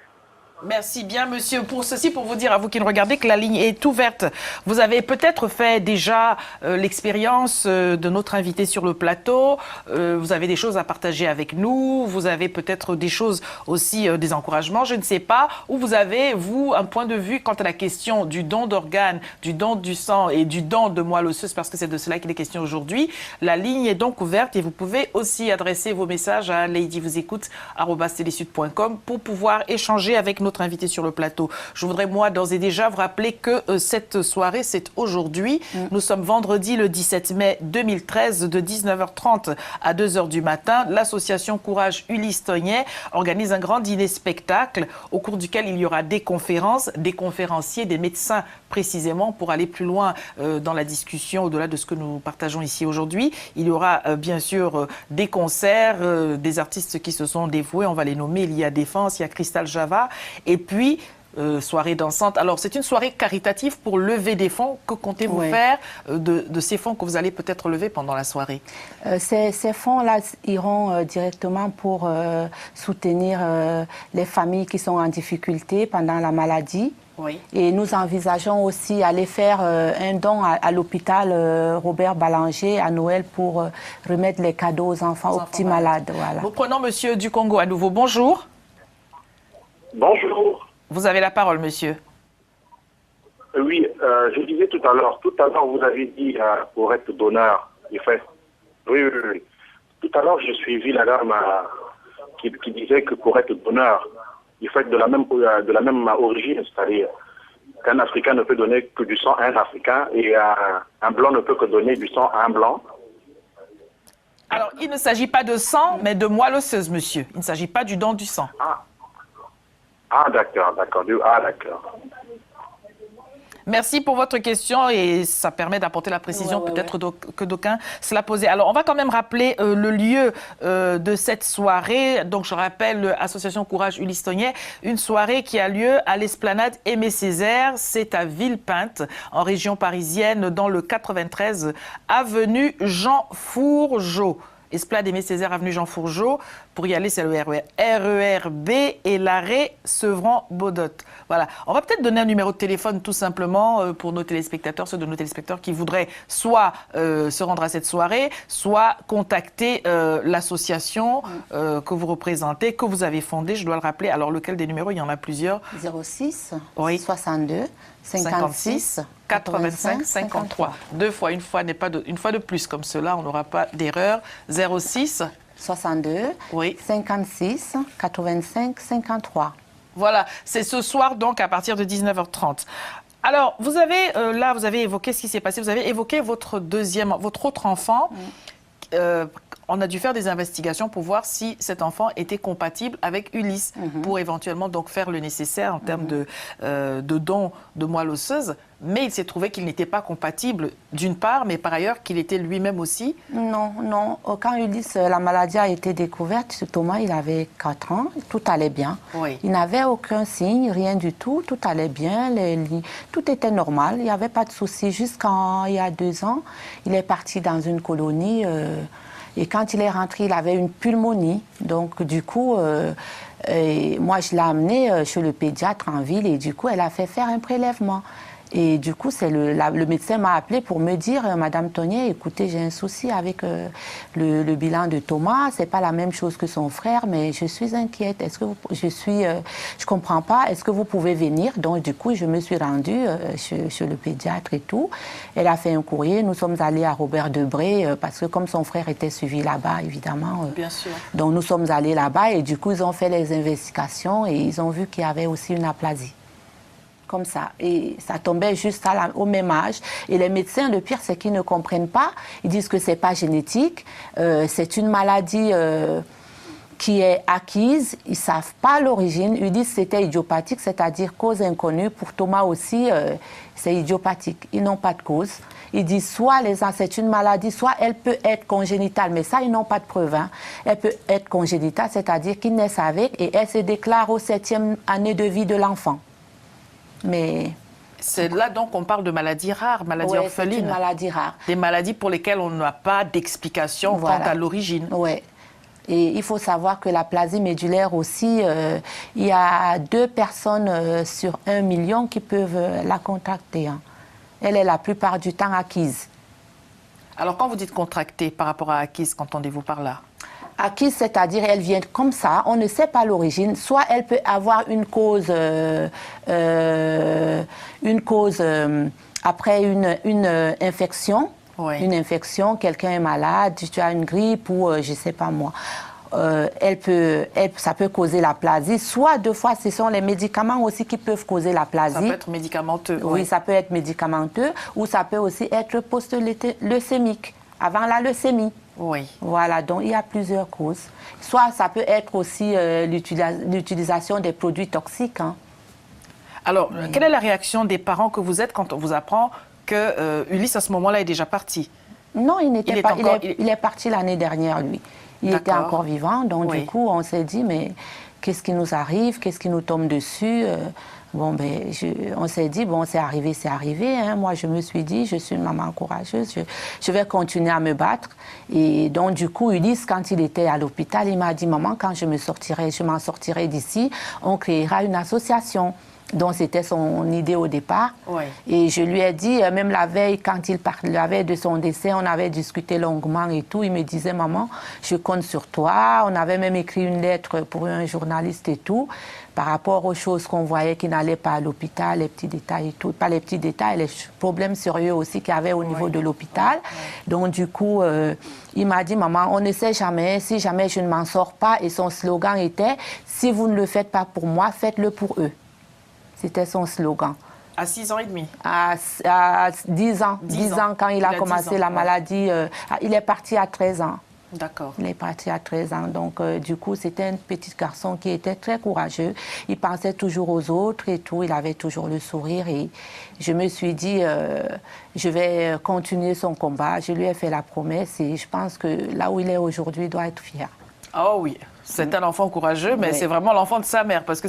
Merci bien, monsieur. Pour vous dire à vous qui nous regardez que la ligne est ouverte. Vous avez peut-être fait déjà l'expérience de notre invité sur le plateau. Vous avez des choses à partager avec nous. Vous avez peut-être des choses aussi, des encouragements, je ne sais pas. Ou vous avez, vous, un point de vue quant à la question du don d'organes, du don du sang et du don de moelle osseuse, parce que c'est de cela qu'il est question aujourd'hui. La ligne est donc ouverte et vous pouvez aussi adresser vos messages à ladyvousécoute@telesud.com pour pouvoir échanger avec notre invité sur le plateau. Je voudrais, moi, d'ores et déjà vous rappeler que cette soirée, c'est aujourd'hui. Nous sommes vendredi le 17 mai 2013 de 19h30 à 2h du matin. L'association Courage Ulysse Tognet organise un grand dîner-spectacle au cours duquel il y aura des conférences, des conférenciers, des médecins précisément pour aller plus loin dans la discussion au-delà de ce que nous partageons ici aujourd'hui. Il y aura bien sûr des concerts, des artistes qui se sont dévoués, on va les nommer, il y a Défense, il y a Crystal Java. Et puis, soirée dansante. Alors, c'est une soirée caritative pour lever des fonds. Que comptez-vous faire de ces fonds que vous allez peut-être lever pendant la soirée? Ces fonds-là iront directement pour soutenir les familles qui sont en difficulté pendant la maladie. Oui. Et nous envisageons aussi aller faire un don à l'hôpital Robert Ballanger à Noël pour remettre les cadeaux aux enfants, aux petits malades. Voilà. Nous prenons monsieur du Congo à nouveau. Bonjour. Bonjour. Vous avez la parole, monsieur. Oui, je disais tout à l'heure, vous avez dit pour être donneur, il fait. Oui. Tout à l'heure, j'ai suivi la dame qui disait que pour être donneur, il faut être de la même origine, c'est-à-dire qu'un Africain ne peut donner que du sang à un Africain et un Blanc ne peut que donner du sang à un Blanc. Alors, il ne s'agit pas de sang, mais de moelle osseuse, monsieur. Il ne s'agit pas du don du sang. D'accord. Merci pour votre question et ça permet d'apporter la précision peut-être que d'aucuns se la posaient. Alors, on va quand même rappeler le lieu de cette soirée. Donc, je rappelle Association Courage Ulysse Tognet, une soirée qui a lieu à l'esplanade Aimé Césaire. C'est à Villepinte, en région parisienne, dans le 93, avenue Jean Fourgeau. Esplanade Aimé Césaire, avenue Jean Fourgeau. Pour y aller, c'est le RER B et l'arrêt Sevran-Baudot. Voilà. On va peut-être donner un numéro de téléphone tout simplement pour nos téléspectateurs, ceux de nos téléspectateurs qui voudraient soit se rendre à cette soirée, soit contacter l'association que vous représentez, que vous avez fondée, je dois le rappeler. Alors, lequel des numéros? Il y en a plusieurs. 06 62 56 85 53. Deux fois, une fois de plus comme cela, on n'aura pas d'erreur. 06 62 56 85 53. Voilà, c'est ce soir donc à partir de 19h30. Alors, vous avez évoqué ce qui s'est passé, vous avez évoqué votre autre enfant. On a dû faire des investigations pour voir si cet enfant était compatible avec Ulysse, pour éventuellement donc faire le nécessaire en termes de don de moelle osseuse. Mais il s'est trouvé qu'il n'était pas compatible d'une part, mais par ailleurs qu'il était lui-même aussi. Non. Quand Ulysse, la maladie a été découverte, Thomas, il avait 4 ans, tout allait bien. Oui. Il n'avait aucun signe, rien du tout, tout allait bien, tout était normal, il n'y avait pas de souci. Jusqu'il y a 2 ans, il est parti dans une colonie et quand il est rentré, il avait une pulmonie. Donc du coup, moi je l'ai amené chez le pédiatre en ville et du coup, elle a fait faire un prélèvement. Et du coup, le médecin m'a appelé pour me dire, Madame Tonnier, écoutez, j'ai un souci avec le bilan de Thomas. C'est pas la même chose que son frère, mais je suis inquiète. Est-ce que je comprends pas. Est-ce que vous pouvez venir? Donc du coup, je me suis rendue chez le pédiatre et tout. Elle a fait un courrier. Nous sommes allés à Robert Debré parce que comme son frère était suivi là-bas, évidemment. Bien sûr. Donc nous sommes allés là-bas et du coup, ils ont fait les investigations et ils ont vu qu'il y avait aussi une aplasie. Comme ça. Et ça tombait juste au même âge. Et les médecins, le pire, c'est qu'ils ne comprennent pas. Ils disent que c'est pas génétique. C'est une maladie qui est acquise. Ils savent pas l'origine. Ils disent que c'était idiopathique, c'est-à-dire cause inconnue. Pour Thomas aussi, c'est idiopathique. Ils n'ont pas de cause. Ils disent soit c'est une maladie, soit elle peut être congénitale. Mais ça, ils n'ont pas de preuve. Hein. Elle peut être congénitale, c'est-à-dire qu'ils naissent avec et elle se déclare au 7e année de vie de l'enfant. Mais c'est là donc qu'on parle de maladies rares, maladies orphelines. C'est une maladie rare. Des maladies pour lesquelles on n'a pas d'explication quant à l'origine. Oui. Et il faut savoir que l'aplasie médulaire aussi, il y a 2 personnes sur 1 million qui peuvent la contracter. Hein. Elle est la plupart du temps acquise. Alors quand vous dites contracter par rapport à acquise, qu'entendez-vous par là? Acquise, c'est-à-dire elle vient comme ça, on ne sait pas l'origine. Soit elle peut avoir une cause après une infection. Oui. Une infection, quelqu'un est malade, tu as une grippe ou je ne sais pas moi. Ça peut causer l'aplasie. Soit 2 fois, ce sont les médicaments aussi qui peuvent causer l'aplasie. Ça peut être médicamenteux. Oui, ça peut être médicamenteux ou ça peut aussi être post-leucémique, avant la leucémie. Oui. Voilà, donc il y a plusieurs causes. Soit ça peut être aussi l'utilisation des produits toxiques. Hein. Alors, quelle est la réaction des parents que vous êtes quand on vous apprend que Ulysse, à ce moment-là, est déjà parti? Non, il n'était pas. Il est parti l'année dernière, lui. Il était encore vivant, donc du coup, on s'est dit, mais qu'est-ce qui nous arrive? Qu'est-ce qui nous tombe dessus? Bon, ben, on s'est dit, bon, c'est arrivé, c'est arrivé. Hein. Moi, je me suis dit, je suis une maman courageuse, je vais continuer à me battre. Et donc, du coup, Ulysse, quand il était à l'hôpital, il m'a dit, maman, quand je m'en sortirai d'ici, on créera une association. Donc, c'était son idée au départ. Oui. Et je lui ai dit, même la veille, quand il parlait de son décès, on avait discuté longuement et tout. Il me disait, maman, je compte sur toi. On avait même écrit une lettre pour un journaliste et tout, par rapport aux choses qu'on voyait qui n'allaient pas à l'hôpital, les petits détails et tout. Pas les petits détails, les problèmes sérieux aussi qu'il y avait au niveau de l'hôpital. Donc, du coup, il m'a dit, maman, on ne sait jamais, si jamais je ne m'en sors pas. Et son slogan était, si vous ne le faites pas pour moi, faites-le pour eux. C'était son slogan. À 6 ans et demi? À 10 ans. 10 ans, quand il a commencé la maladie. Il est parti à 13 ans. D'accord. Il est parti à 13 ans. Donc, du coup, c'était un petit garçon qui était très courageux. Il pensait toujours aux autres et tout. Il avait toujours le sourire. Et je me suis dit, je vais continuer son combat. Je lui ai fait la promesse. Et je pense que là où il est aujourd'hui, il doit être fier. Oh oui. C'est un enfant courageux, mais c'est vraiment l'enfant de sa mère, parce que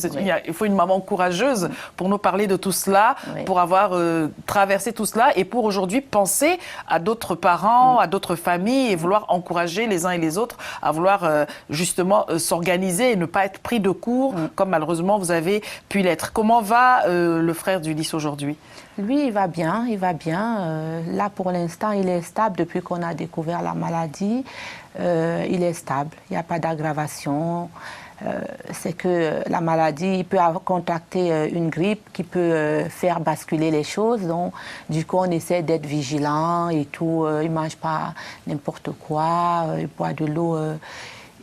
il faut une maman courageuse pour nous parler de tout cela, pour avoir traversé tout cela et pour aujourd'hui penser à d'autres parents, à d'autres familles et vouloir encourager les uns et les autres à vouloir justement s'organiser et ne pas être pris de court, comme malheureusement vous avez pu l'être. Comment va le frère d'Ulysse aujourd'hui? Lui, il va bien, il va bien. Là, pour l'instant, il est stable depuis qu'on a découvert la maladie. Il est stable, il n'y a pas d'aggravation. C'est que la maladie, il peut contracter une grippe qui peut faire basculer les choses. Donc, du coup, on essaie d'être vigilant et tout. Il ne mange pas n'importe quoi, il boit de l'eau.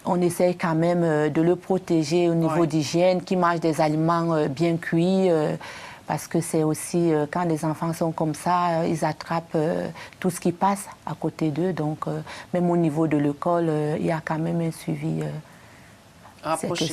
On essaie quand même de le protéger au niveau d'hygiène, qu'il mange des aliments bien cuits. Parce que c'est aussi, quand les enfants sont comme ça, ils attrapent tout ce qui passe à côté d'eux. Donc, même au niveau de l'école, il y a quand même un suivi rapproché.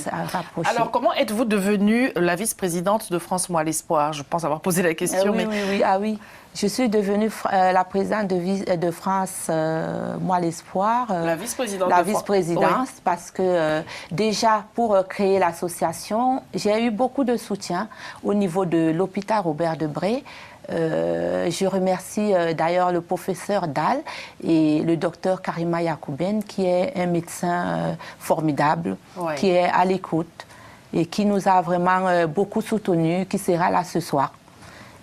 Alors, comment êtes-vous devenue la vice-présidente de France Moi l'Espoir? Je pense avoir posé la question. Oui. Ah oui. Je suis devenue la présidente de France Moi l'Espoir. La vice-présidente. La vice-présidence, parce que déjà, pour créer l'association, j'ai eu beaucoup de soutien au niveau de l'hôpital Robert Debré. Je remercie d'ailleurs le professeur Dahl et le docteur Karima Yacouben, qui est un médecin formidable, qui est à l'écoute et qui nous a vraiment beaucoup soutenus, qui sera là ce soir.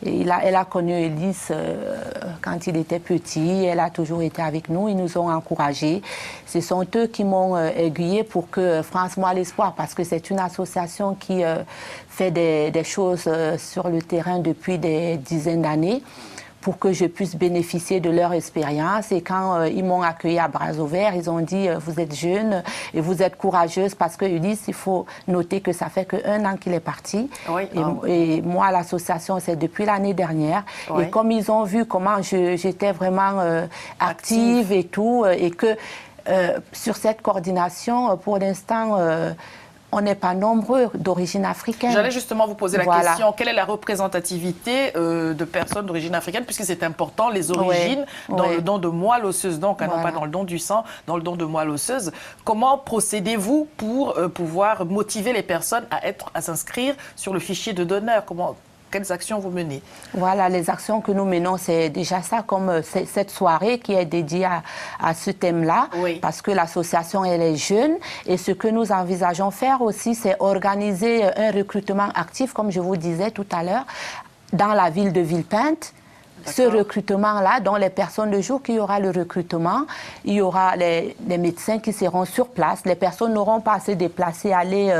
Et elle a connu Ellis quand il était petit. Elle a toujours été avec nous. Ils nous ont encouragés. Ce sont eux qui m'ont aiguillé pour que France Moelle Espoir, parce que c'est une association qui fait des choses sur le terrain depuis des dizaines d'années, pour que je puisse bénéficier de leur expérience. Et quand ils m'ont accueilli à bras ouverts, ils ont dit vous êtes jeune et vous êtes courageuse, parce que Ulysse, il faut noter que ça fait que 1 an qu'il est parti. Oui. Et moi, l'association, c'est depuis l'année dernière. Oui. Et comme ils ont vu comment j'étais vraiment active et tout, et que sur cette coordination, pour l'instant, on n'est pas nombreux d'origine africaine. J'allais justement vous poser la question, quelle est la représentativité de personnes d'origine africaine, puisque c'est important, les origines, dans le don de moelle osseuse, donc non pas dans le don du sang, dans le don de moelle osseuse. Comment procédez-vous pour pouvoir motiver les personnes à s'inscrire sur le fichier de donneur? Quelles actions vous menez? Voilà, les actions que nous menons, c'est déjà ça, comme cette soirée qui est dédiée à ce thème-là, parce que l'association, elle est jeune. Et ce que nous envisageons faire aussi, c'est organiser un recrutement actif, comme je vous disais tout à l'heure, dans la ville de Villepinte. Ce recrutement-là, dans les personnes, le jour qu'il y aura le recrutement, il y aura les médecins qui seront sur place. Les personnes n'auront pas à se déplacer, aller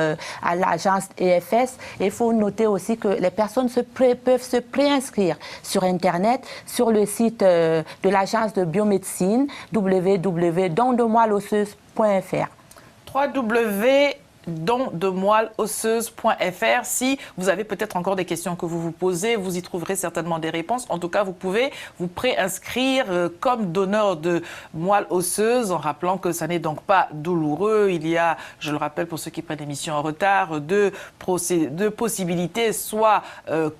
à l'agence EFS. Et il faut noter aussi que les personnes peuvent se préinscrire sur Internet, sur le site de l'agence de biomédecine, www.dondemoelleosseuse.fr. www.dondemoelleosseuse.fr. Si vous avez peut-être encore des questions que vous vous posez, vous y trouverez certainement des réponses. En tout cas, vous pouvez vous préinscrire comme donneur de moelle osseuse, en rappelant que ça n'est donc pas douloureux. Il y a, je le rappelle pour ceux qui prennent l'émission en retard, deux possibilités, soit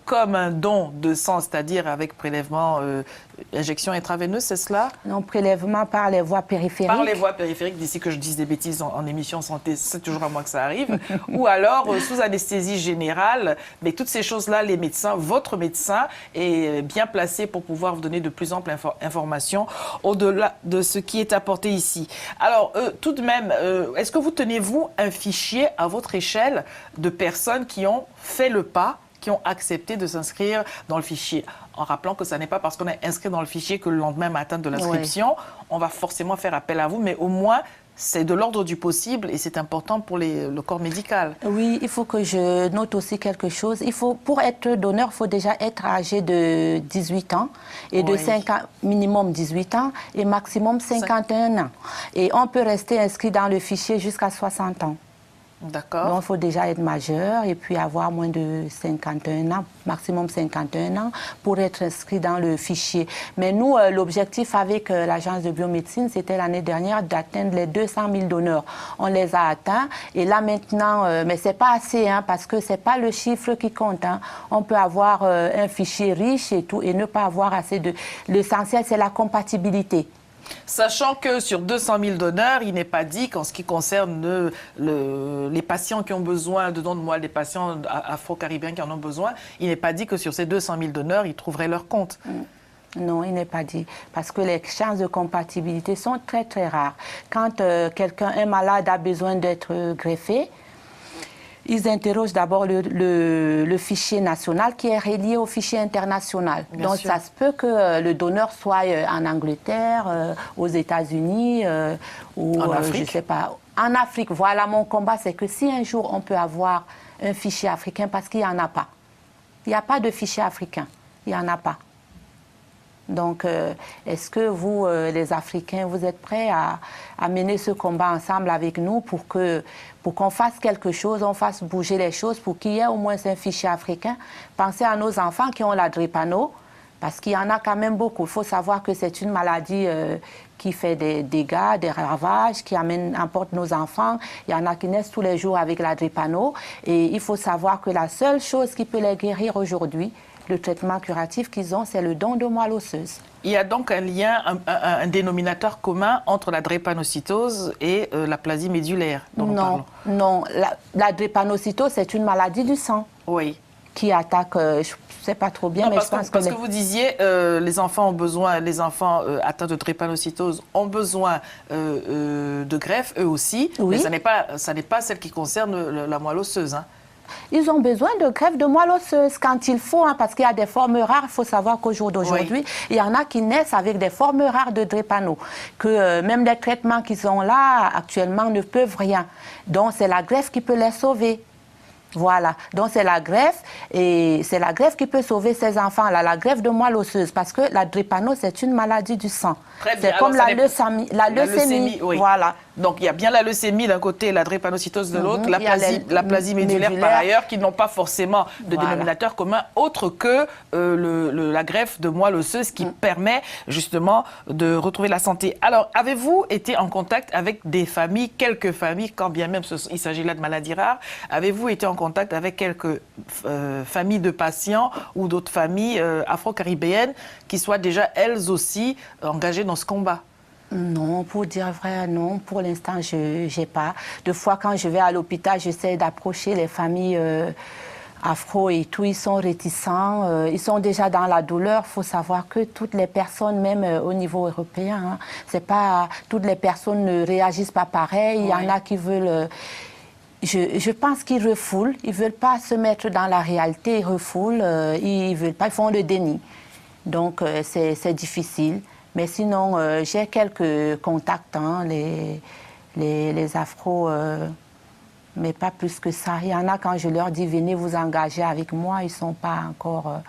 comme un don de sang, c'est-à-dire avec prélèvement, injection intraveineuse, c'est cela? Non, prélèvement par les voies périphériques. Par les voies périphériques, d'ici que je dise des bêtises en émission santé, c'est toujours à moi que ça arrive. Ou alors sous anesthésie générale. Mais toutes ces choses-là, les médecins, votre médecin est bien placé pour pouvoir vous donner de plus amples informations au-delà de ce qui est apporté ici. Alors, tout de même, est-ce que vous tenez-vous un fichier à votre échelle de personnes qui ont fait le pas, qui ont accepté de s'inscrire dans le fichier? En rappelant que ce n'est pas parce qu'on est inscrit dans le fichier que le lendemain matin de l'inscription, on va forcément faire appel à vous, mais au moins, c'est de l'ordre du possible et c'est important pour le corps médical. Oui, il faut que je note aussi quelque chose. Pour être donneur, il faut déjà être âgé de 18 ans et de minimum 18 ans et maximum 51 ans. Et on peut rester inscrit dans le fichier jusqu'à 60 ans. D'accord. Donc, il faut déjà être majeur et puis avoir moins de 51 ans, maximum 51 ans, pour être inscrit dans le fichier. Mais nous, l'objectif avec l'agence de biomédecine, c'était l'année dernière d'atteindre les 200 000 donneurs. On les a atteints et là maintenant, mais ce n'est pas assez, parce que ce n'est pas le chiffre qui compte. On peut avoir un fichier riche et tout et ne pas avoir assez de... L'essentiel, c'est la compatibilité. Sachant que sur 200 000 donneurs, il n'est pas dit qu'en ce qui concerne les patients qui ont besoin de dons de moelle, les patients afro-caribéens qui en ont besoin, il n'est pas dit que sur ces 200 000 donneurs, ils trouveraient leur compte. Non, il n'est pas dit. Parce que les chances de compatibilité sont très, très rares. Quand un malade a besoin d'être greffé, ils interrogent d'abord le fichier national qui est relié au fichier international. Donc, ça se peut que le donneur soit en Angleterre, aux États-Unis ou en Afrique. Je sais pas. En Afrique, voilà, mon combat, c'est que si un jour on peut avoir un fichier africain, parce qu'il n'y en a pas. Il n'y a pas de fichier africain. Il n'y en a pas. Donc, est-ce que vous, les Africains, vous êtes prêts à mener ce combat ensemble avec nous pour qu'on fasse quelque chose, on fasse bouger les choses, pour qu'il y ait au moins un fichier africain? Pensez à nos enfants qui ont la drépano, parce qu'il y en a quand même beaucoup. Il faut savoir que c'est une maladie qui fait des dégâts, des ravages, qui emporte nos enfants. Il y en a qui naissent tous les jours avec la drépano. Et il faut savoir que la seule chose qui peut les guérir aujourd'hui, le traitement curatif qu'ils ont, c'est le don de moelle osseuse. Il y a donc un lien, un dénominateur commun entre la drépanocytose et l'aplasie médulaire dont nous parlons. Non, la drépanocytose, c'est une maladie du sang. Oui. Qui attaque, je ne sais pas trop bien, mais je pense que... Parce que vous disiez, les enfants atteints de drépanocytose ont besoin de greffe, eux aussi, mais ça n'est pas celle qui concerne la moelle osseuse, ils ont besoin de greffe de moelle osseuse quand il faut, hein, parce qu'il y a des formes rares. Il faut savoir qu'au jour d'aujourd'hui, il y en a qui naissent avec des formes rares de drépano, que même les traitements qu'ils ont là actuellement ne peuvent rien. Donc c'est la greffe qui peut les sauver. Voilà, donc c'est la greffe, et c'est la greffe qui peut sauver ces enfants-là, la greffe de moelle osseuse, parce que la drépano, c'est une maladie du sang. C'est comme la leucémie, oui. Voilà. Donc il y a bien la leucémie d'un côté et la drépanocytose de l'autre, la plasie médulaire par ailleurs, qui n'ont pas forcément de dénominateur commun autre que la greffe de moelle osseuse qui permet justement de retrouver la santé. Alors, avez-vous été en contact avec des familles, quelques familles, quand bien même il s'agit là de maladies rares, avez-vous été en contact avec quelques familles de patients ou d'autres familles afro-caribéennes qui soient déjà elles aussi engagées dans ce combat? Non, pour dire vrai, non. Pour l'instant, je n'ai pas. Des fois, quand je vais à l'hôpital, j'essaie d'approcher les familles afro et tout. Ils sont réticents. Ils sont déjà dans la douleur. Il faut savoir que toutes les personnes, même au niveau européen, hein, c'est pas, toutes les personnes ne réagissent pas pareil. Il y en a qui veulent... Je pense qu'ils refoulent. Ils ne veulent pas se mettre dans la réalité. Ils refoulent. Ils veulent pas. Ils font le déni. Donc, c'est difficile. Mais sinon, j'ai quelques contacts, hein, les afros, mais pas plus que ça. Il y en a, quand je leur dis, venez vous engager avec moi, ils ne sont pas encore...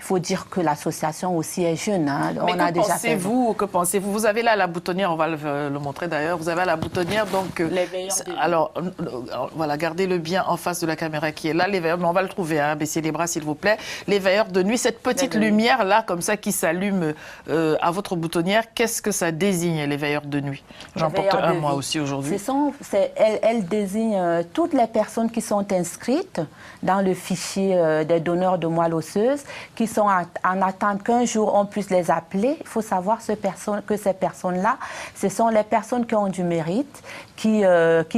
Il faut dire que l'association aussi est jeune. Hein. Mais que pensez-vous? Vous avez là la boutonnière, on va le montrer d'ailleurs. Vous avez la boutonnière, donc... les veilleurs de nuit. Alors, voilà, gardez-le bien en face de la caméra qui est là. Les veilleurs, mais on va le trouver, hein. Baissez les bras s'il vous plaît. Les veilleurs de nuit, cette petite lumière là, comme ça, qui s'allume à votre boutonnière, qu'est-ce que ça désigne, les veilleurs de nuit? J'en porte un moi aussi aujourd'hui. Elle désigne toutes les personnes qui sont inscrites dans le fichier des donneurs de moelle osseuse, qui sont en attente qu'un jour on puisse les appeler. Il faut savoir que ces personnes-là, ce sont les personnes qui ont du mérite, qui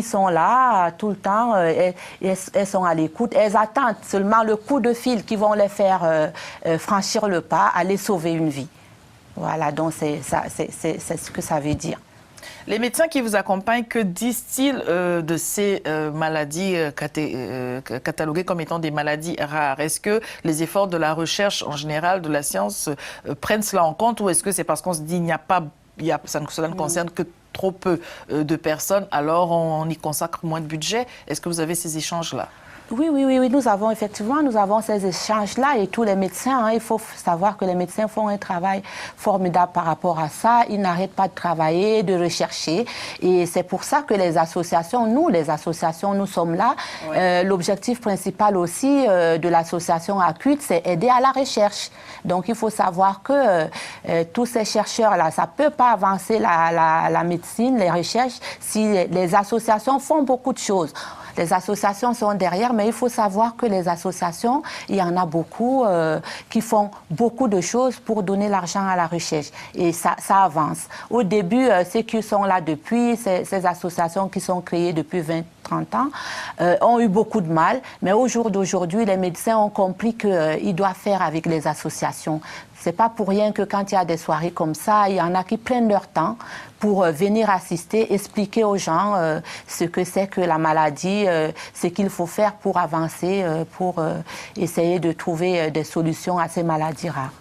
sont là tout le temps, elles sont à l'écoute. Elles attendent seulement le coup de fil qui vont les faire franchir le pas, aller sauver une vie. Voilà, donc c'est ce que ça veut dire. Les médecins qui vous accompagnent, que disent-ils de ces maladies cataloguées comme étant des maladies rares? Est-ce que les efforts de la recherche en général, de la science, prennent cela en compte, ou est-ce que c'est parce qu'on se dit cela ne concerne que trop peu de personnes, alors on y consacre moins de budget? Est-ce que vous avez ces échanges-là? Oui, nous avons ces échanges-là, et tous les médecins, hein, il faut savoir que les médecins font un travail formidable par rapport à ça. Ils n'arrêtent pas de travailler, de rechercher, et c'est pour ça que les associations, nous sommes là. L'objectif principal aussi de l'association ACUT, c'est aider à la recherche. Donc il faut savoir que tous ces chercheurs-là, ça ne peut pas avancer la médecine, les recherches, si les associations font beaucoup de choses. Les associations sont derrière, mais il faut savoir que les associations, il y en a beaucoup qui font beaucoup de choses pour donner l'argent à la recherche. Et ça avance. Au début, ceux qui sont là depuis, ces associations qui sont créées depuis 20-30 ans, ont eu beaucoup de mal. Mais au jour d'aujourd'hui, les médecins ont compris qu'ils doivent faire avec les associations. C'est pas pour rien que quand il y a des soirées comme ça, il y en a qui prennent leur temps pour venir assister, expliquer aux gens ce que c'est que la maladie, ce qu'il faut faire pour avancer, pour essayer de trouver des solutions à ces maladies rares.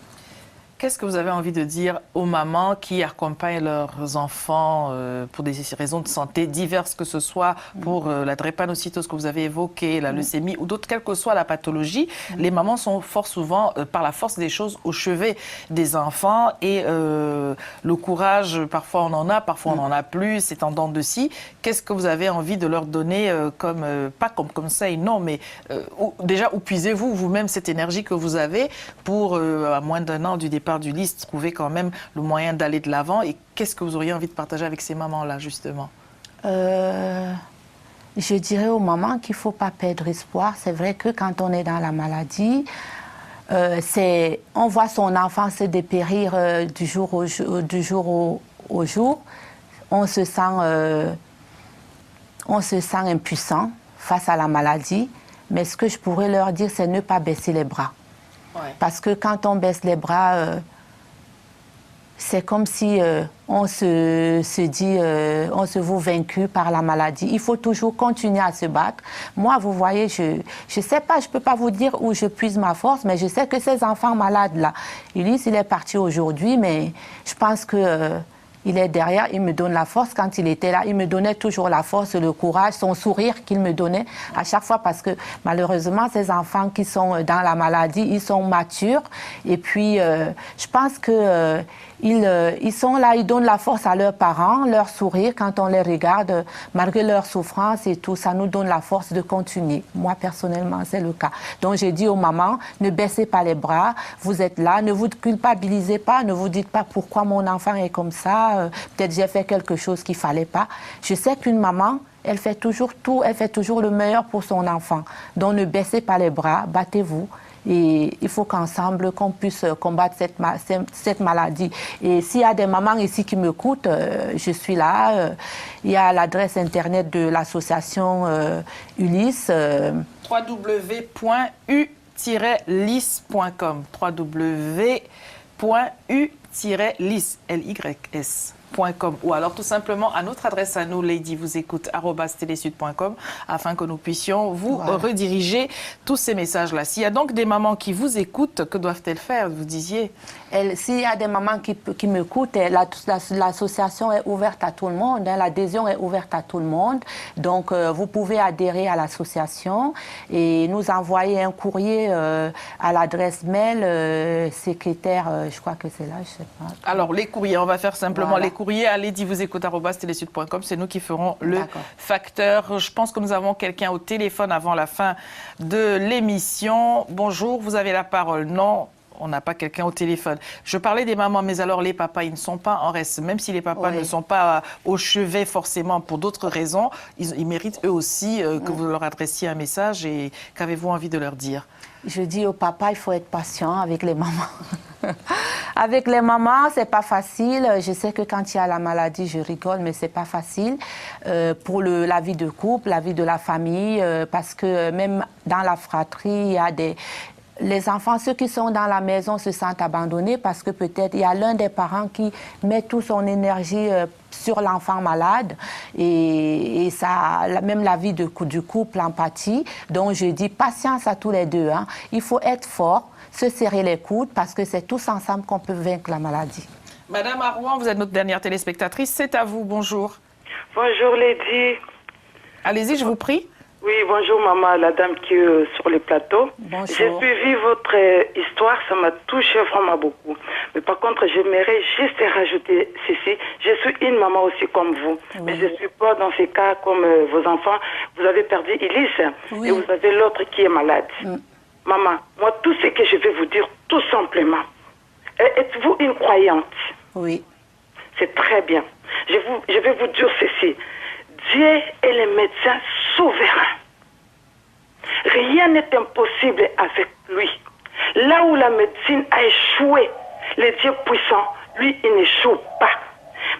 Qu'est-ce que vous avez envie de dire aux mamans qui accompagnent leurs enfants pour des raisons de santé diverses, que ce soit pour la drépanocytose que vous avez évoquée, la leucémie ou d'autres, quelle que soit la pathologie? Les mamans sont fort souvent, par la force des choses, au chevet des enfants, et le courage, parfois on en a, parfois on n'en a plus, c'est en dents de scie. Qu'est-ce que vous avez envie de leur donner pas comme conseil, non, mais déjà, où puisez-vous vous-même cette énergie que vous avez pour, à moins d'un an du départ du lys, trouver quand même le moyen d'aller de l'avant? Et qu'est-ce que vous auriez envie de partager avec ces mamans-là, justement? Je dirais aux mamans qu'il ne faut pas perdre espoir. C'est vrai que quand on est dans la maladie, on voit son enfant se dépérir du jour au jour. On se sent impuissant face à la maladie. Mais ce que je pourrais leur dire, c'est ne pas baisser les bras. Parce que quand on baisse les bras, c'est comme si on se dit, on se voit vaincu par la maladie. Il faut toujours continuer à se battre. Moi, vous voyez, je sais pas, je peux pas vous dire où je puise ma force, mais je sais que ces enfants malades-là, Ulysse, il est parti aujourd'hui, mais je pense que il est derrière, il me donne la force. Quand il était là, il me donnait toujours la force, le courage, son sourire qu'il me donnait à chaque fois parce que malheureusement, ces enfants qui sont dans la maladie, ils sont matures. Et puis, je pense que ils sont là, ils donnent la force à leurs parents, leur sourire quand on les regarde, malgré leur souffrance et tout, ça nous donne la force de continuer. Moi, personnellement, c'est le cas. Donc, j'ai dit aux mamans, ne baissez pas les bras, vous êtes là, ne vous culpabilisez pas, ne vous dites pas pourquoi mon enfant est comme ça, peut-être j'ai fait quelque chose qu'il ne fallait pas. Je sais qu'une maman, elle fait toujours tout, elle fait toujours le meilleur pour son enfant. Donc, ne baissez pas les bras, battez-vous. Et il faut qu'ensemble, qu'on puisse combattre cette maladie. Et s'il y a des mamans ici qui m'écoutent, je suis là. Il y a l'adresse internet de l'association Ulysse. www.u-lys.com www.u-lys.com ou alors tout simplement à notre adresse à nous, Lady vous écoute @telesud.com afin que nous puissions vous rediriger tous ces messages-là. S'il y a donc des mamans qui vous écoutent, que doivent-elles faire, vous disiez? S'il y a des mamans qui m'écoutent, l'association est ouverte à tout le monde, l'adhésion est ouverte à tout le monde. Donc, vous pouvez adhérer à l'association et nous envoyer un courrier à l'adresse mail secrétaire, je crois que c'est là, je sais pas. Alors, les courriers, on va faire simplement les courriers à lady-vous-écoute@telesud.com. C'est nous qui ferons le facteur. Je pense que nous avons quelqu'un au téléphone avant la fin de l'émission. Bonjour, vous avez la parole. Non, on n'a pas quelqu'un au téléphone. Je parlais des mamans, mais alors les papas, ils ne sont pas en reste. Même si les papas ne sont pas au chevet forcément pour d'autres raisons, ils méritent eux aussi que vous leur adressiez un message. Et qu'avez-vous envie de leur dire? Je dis aux papas, il faut être patient avec les mamans. Avec les mamans, c'est pas facile. Je sais que quand il y a la maladie, je rigole, mais c'est pas facile pour la vie de couple, la vie de la famille, parce que même dans la fratrie, il y a les enfants, ceux qui sont dans la maison se sentent abandonnés parce que peut-être il y a l'un des parents qui met toute son énergie sur l'enfant malade et ça, même la vie du couple en pâtit. Donc je dis patience à tous les deux. Hein. Il faut être fort, se serrer les coudes parce que c'est tous ensemble qu'on peut vaincre la maladie. Madame Arouan, vous êtes notre dernière téléspectatrice. C'est à vous. Bonjour. Bonjour Lady. Allez-y, je vous prie. Oui, bonjour maman, la dame qui est sur le plateau. Bonjour. J'ai suivi votre histoire, ça m'a touché vraiment beaucoup. Mais par contre, j'aimerais juste rajouter ceci. Je suis une maman aussi comme vous. Oui. Mais je ne suis pas dans ces cas comme vos enfants. Vous avez perdu Ulysse et vous avez l'autre qui est malade. Maman, moi, tout ce que je vais vous dire, tout simplement, êtes-vous une croyante? Oui. C'est très bien. Je vais vous dire ceci. Dieu est le médecin souverain. Rien n'est impossible avec lui. Là où la médecine a échoué, le Dieu puissant, lui, il n'échoue pas.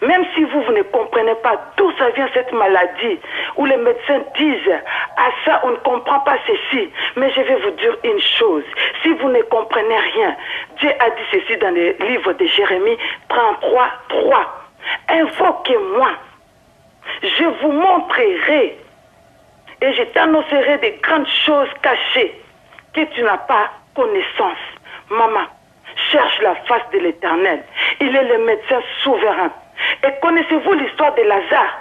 Même si vous ne comprenez pas d'où ça vient cette maladie, où les médecins disent « Ah ça, on ne comprend pas ceci », mais je vais vous dire une chose. Si vous ne comprenez rien, Dieu a dit ceci dans le livre de Jérémie 33:3. « Invoquez-moi. Je vous montrerai et je t'annoncerai des grandes choses cachées que tu n'as pas connaissance. » Maman, cherche la face de l'Éternel. Il est le médecin souverain. Et connaissez-vous l'histoire de Lazare?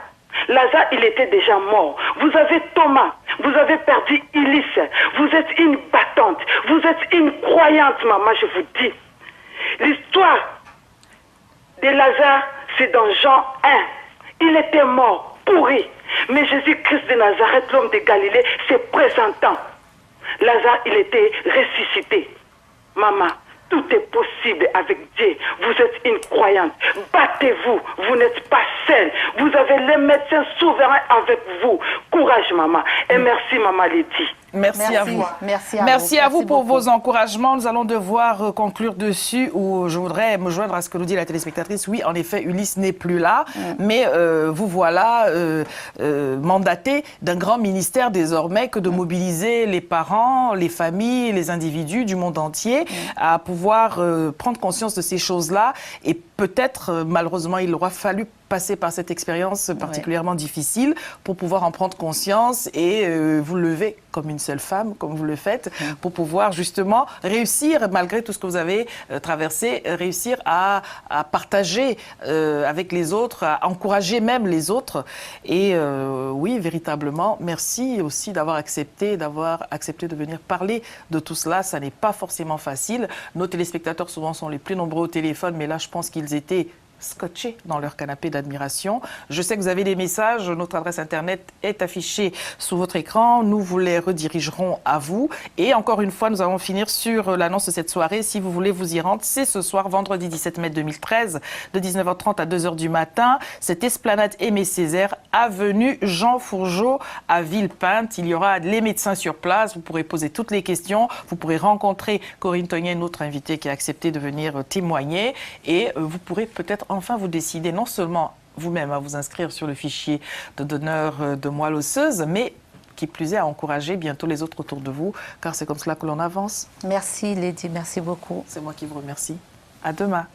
Lazare, il était déjà mort. Vous avez Thomas, vous avez perdu Ulysse. Vous êtes une battante, vous êtes une croyante, maman, je vous dis. L'histoire de Lazare, c'est dans Jean 1. Il était mort, pourri. Mais Jésus-Christ de Nazareth, l'homme de Galilée, s'est présentant. Lazare, il était ressuscité. Maman, tout est possible avec Dieu. Vous êtes une croyante. Battez-vous. Vous n'êtes pas seule. Vous avez les médecins souverains avec vous. Courage, maman. Et merci, maman Lydie. Merci à vous. Merci à vous pour vos encouragements. Nous allons devoir conclure dessus où je voudrais me joindre à ce que nous dit la téléspectatrice. Oui, en effet, Ulysse n'est plus là, mais vous voilà mandaté d'un grand ministère désormais que de mobiliser les parents, les familles, les individus du monde entier à pouvoir prendre conscience de ces choses-là. Et peut-être, malheureusement, il aura fallu passer par cette expérience particulièrement difficile pour pouvoir en prendre conscience et vous lever comme une seule femme, comme vous le faites, pour pouvoir justement réussir, malgré tout ce que vous avez traversé, réussir à partager avec les autres, à encourager même les autres. Et oui, véritablement, merci aussi d'avoir accepté de venir parler de tout cela. Ça n'est pas forcément facile. Nos téléspectateurs souvent sont les plus nombreux au téléphone, mais là, je pense qu'ils étaient scotchés dans leur canapé d'admiration. Je sais que vous avez des messages. Notre adresse Internet est affichée sous votre écran. Nous vous les redirigerons à vous. Et encore une fois, nous allons finir sur l'annonce de cette soirée. Si vous voulez vous y rendre, c'est ce soir, vendredi 17 mai 2013, de 19h30 à 2h du matin. Cette esplanade Aimé Césaire, avenue Jean Fourgeau à Villepinte. Il y aura les médecins sur place. Vous pourrez poser toutes les questions. Vous pourrez rencontrer Corinne Tognet, notre invitée qui a accepté de venir témoigner. Et vous pourrez peut-être enfin vous décidez non seulement vous-même à vous inscrire sur le fichier de donneur de moelle osseuse, mais qui plus est à encourager bientôt les autres autour de vous, car c'est comme cela que l'on avance. Merci Lady, merci beaucoup. C'est moi qui vous remercie. À demain.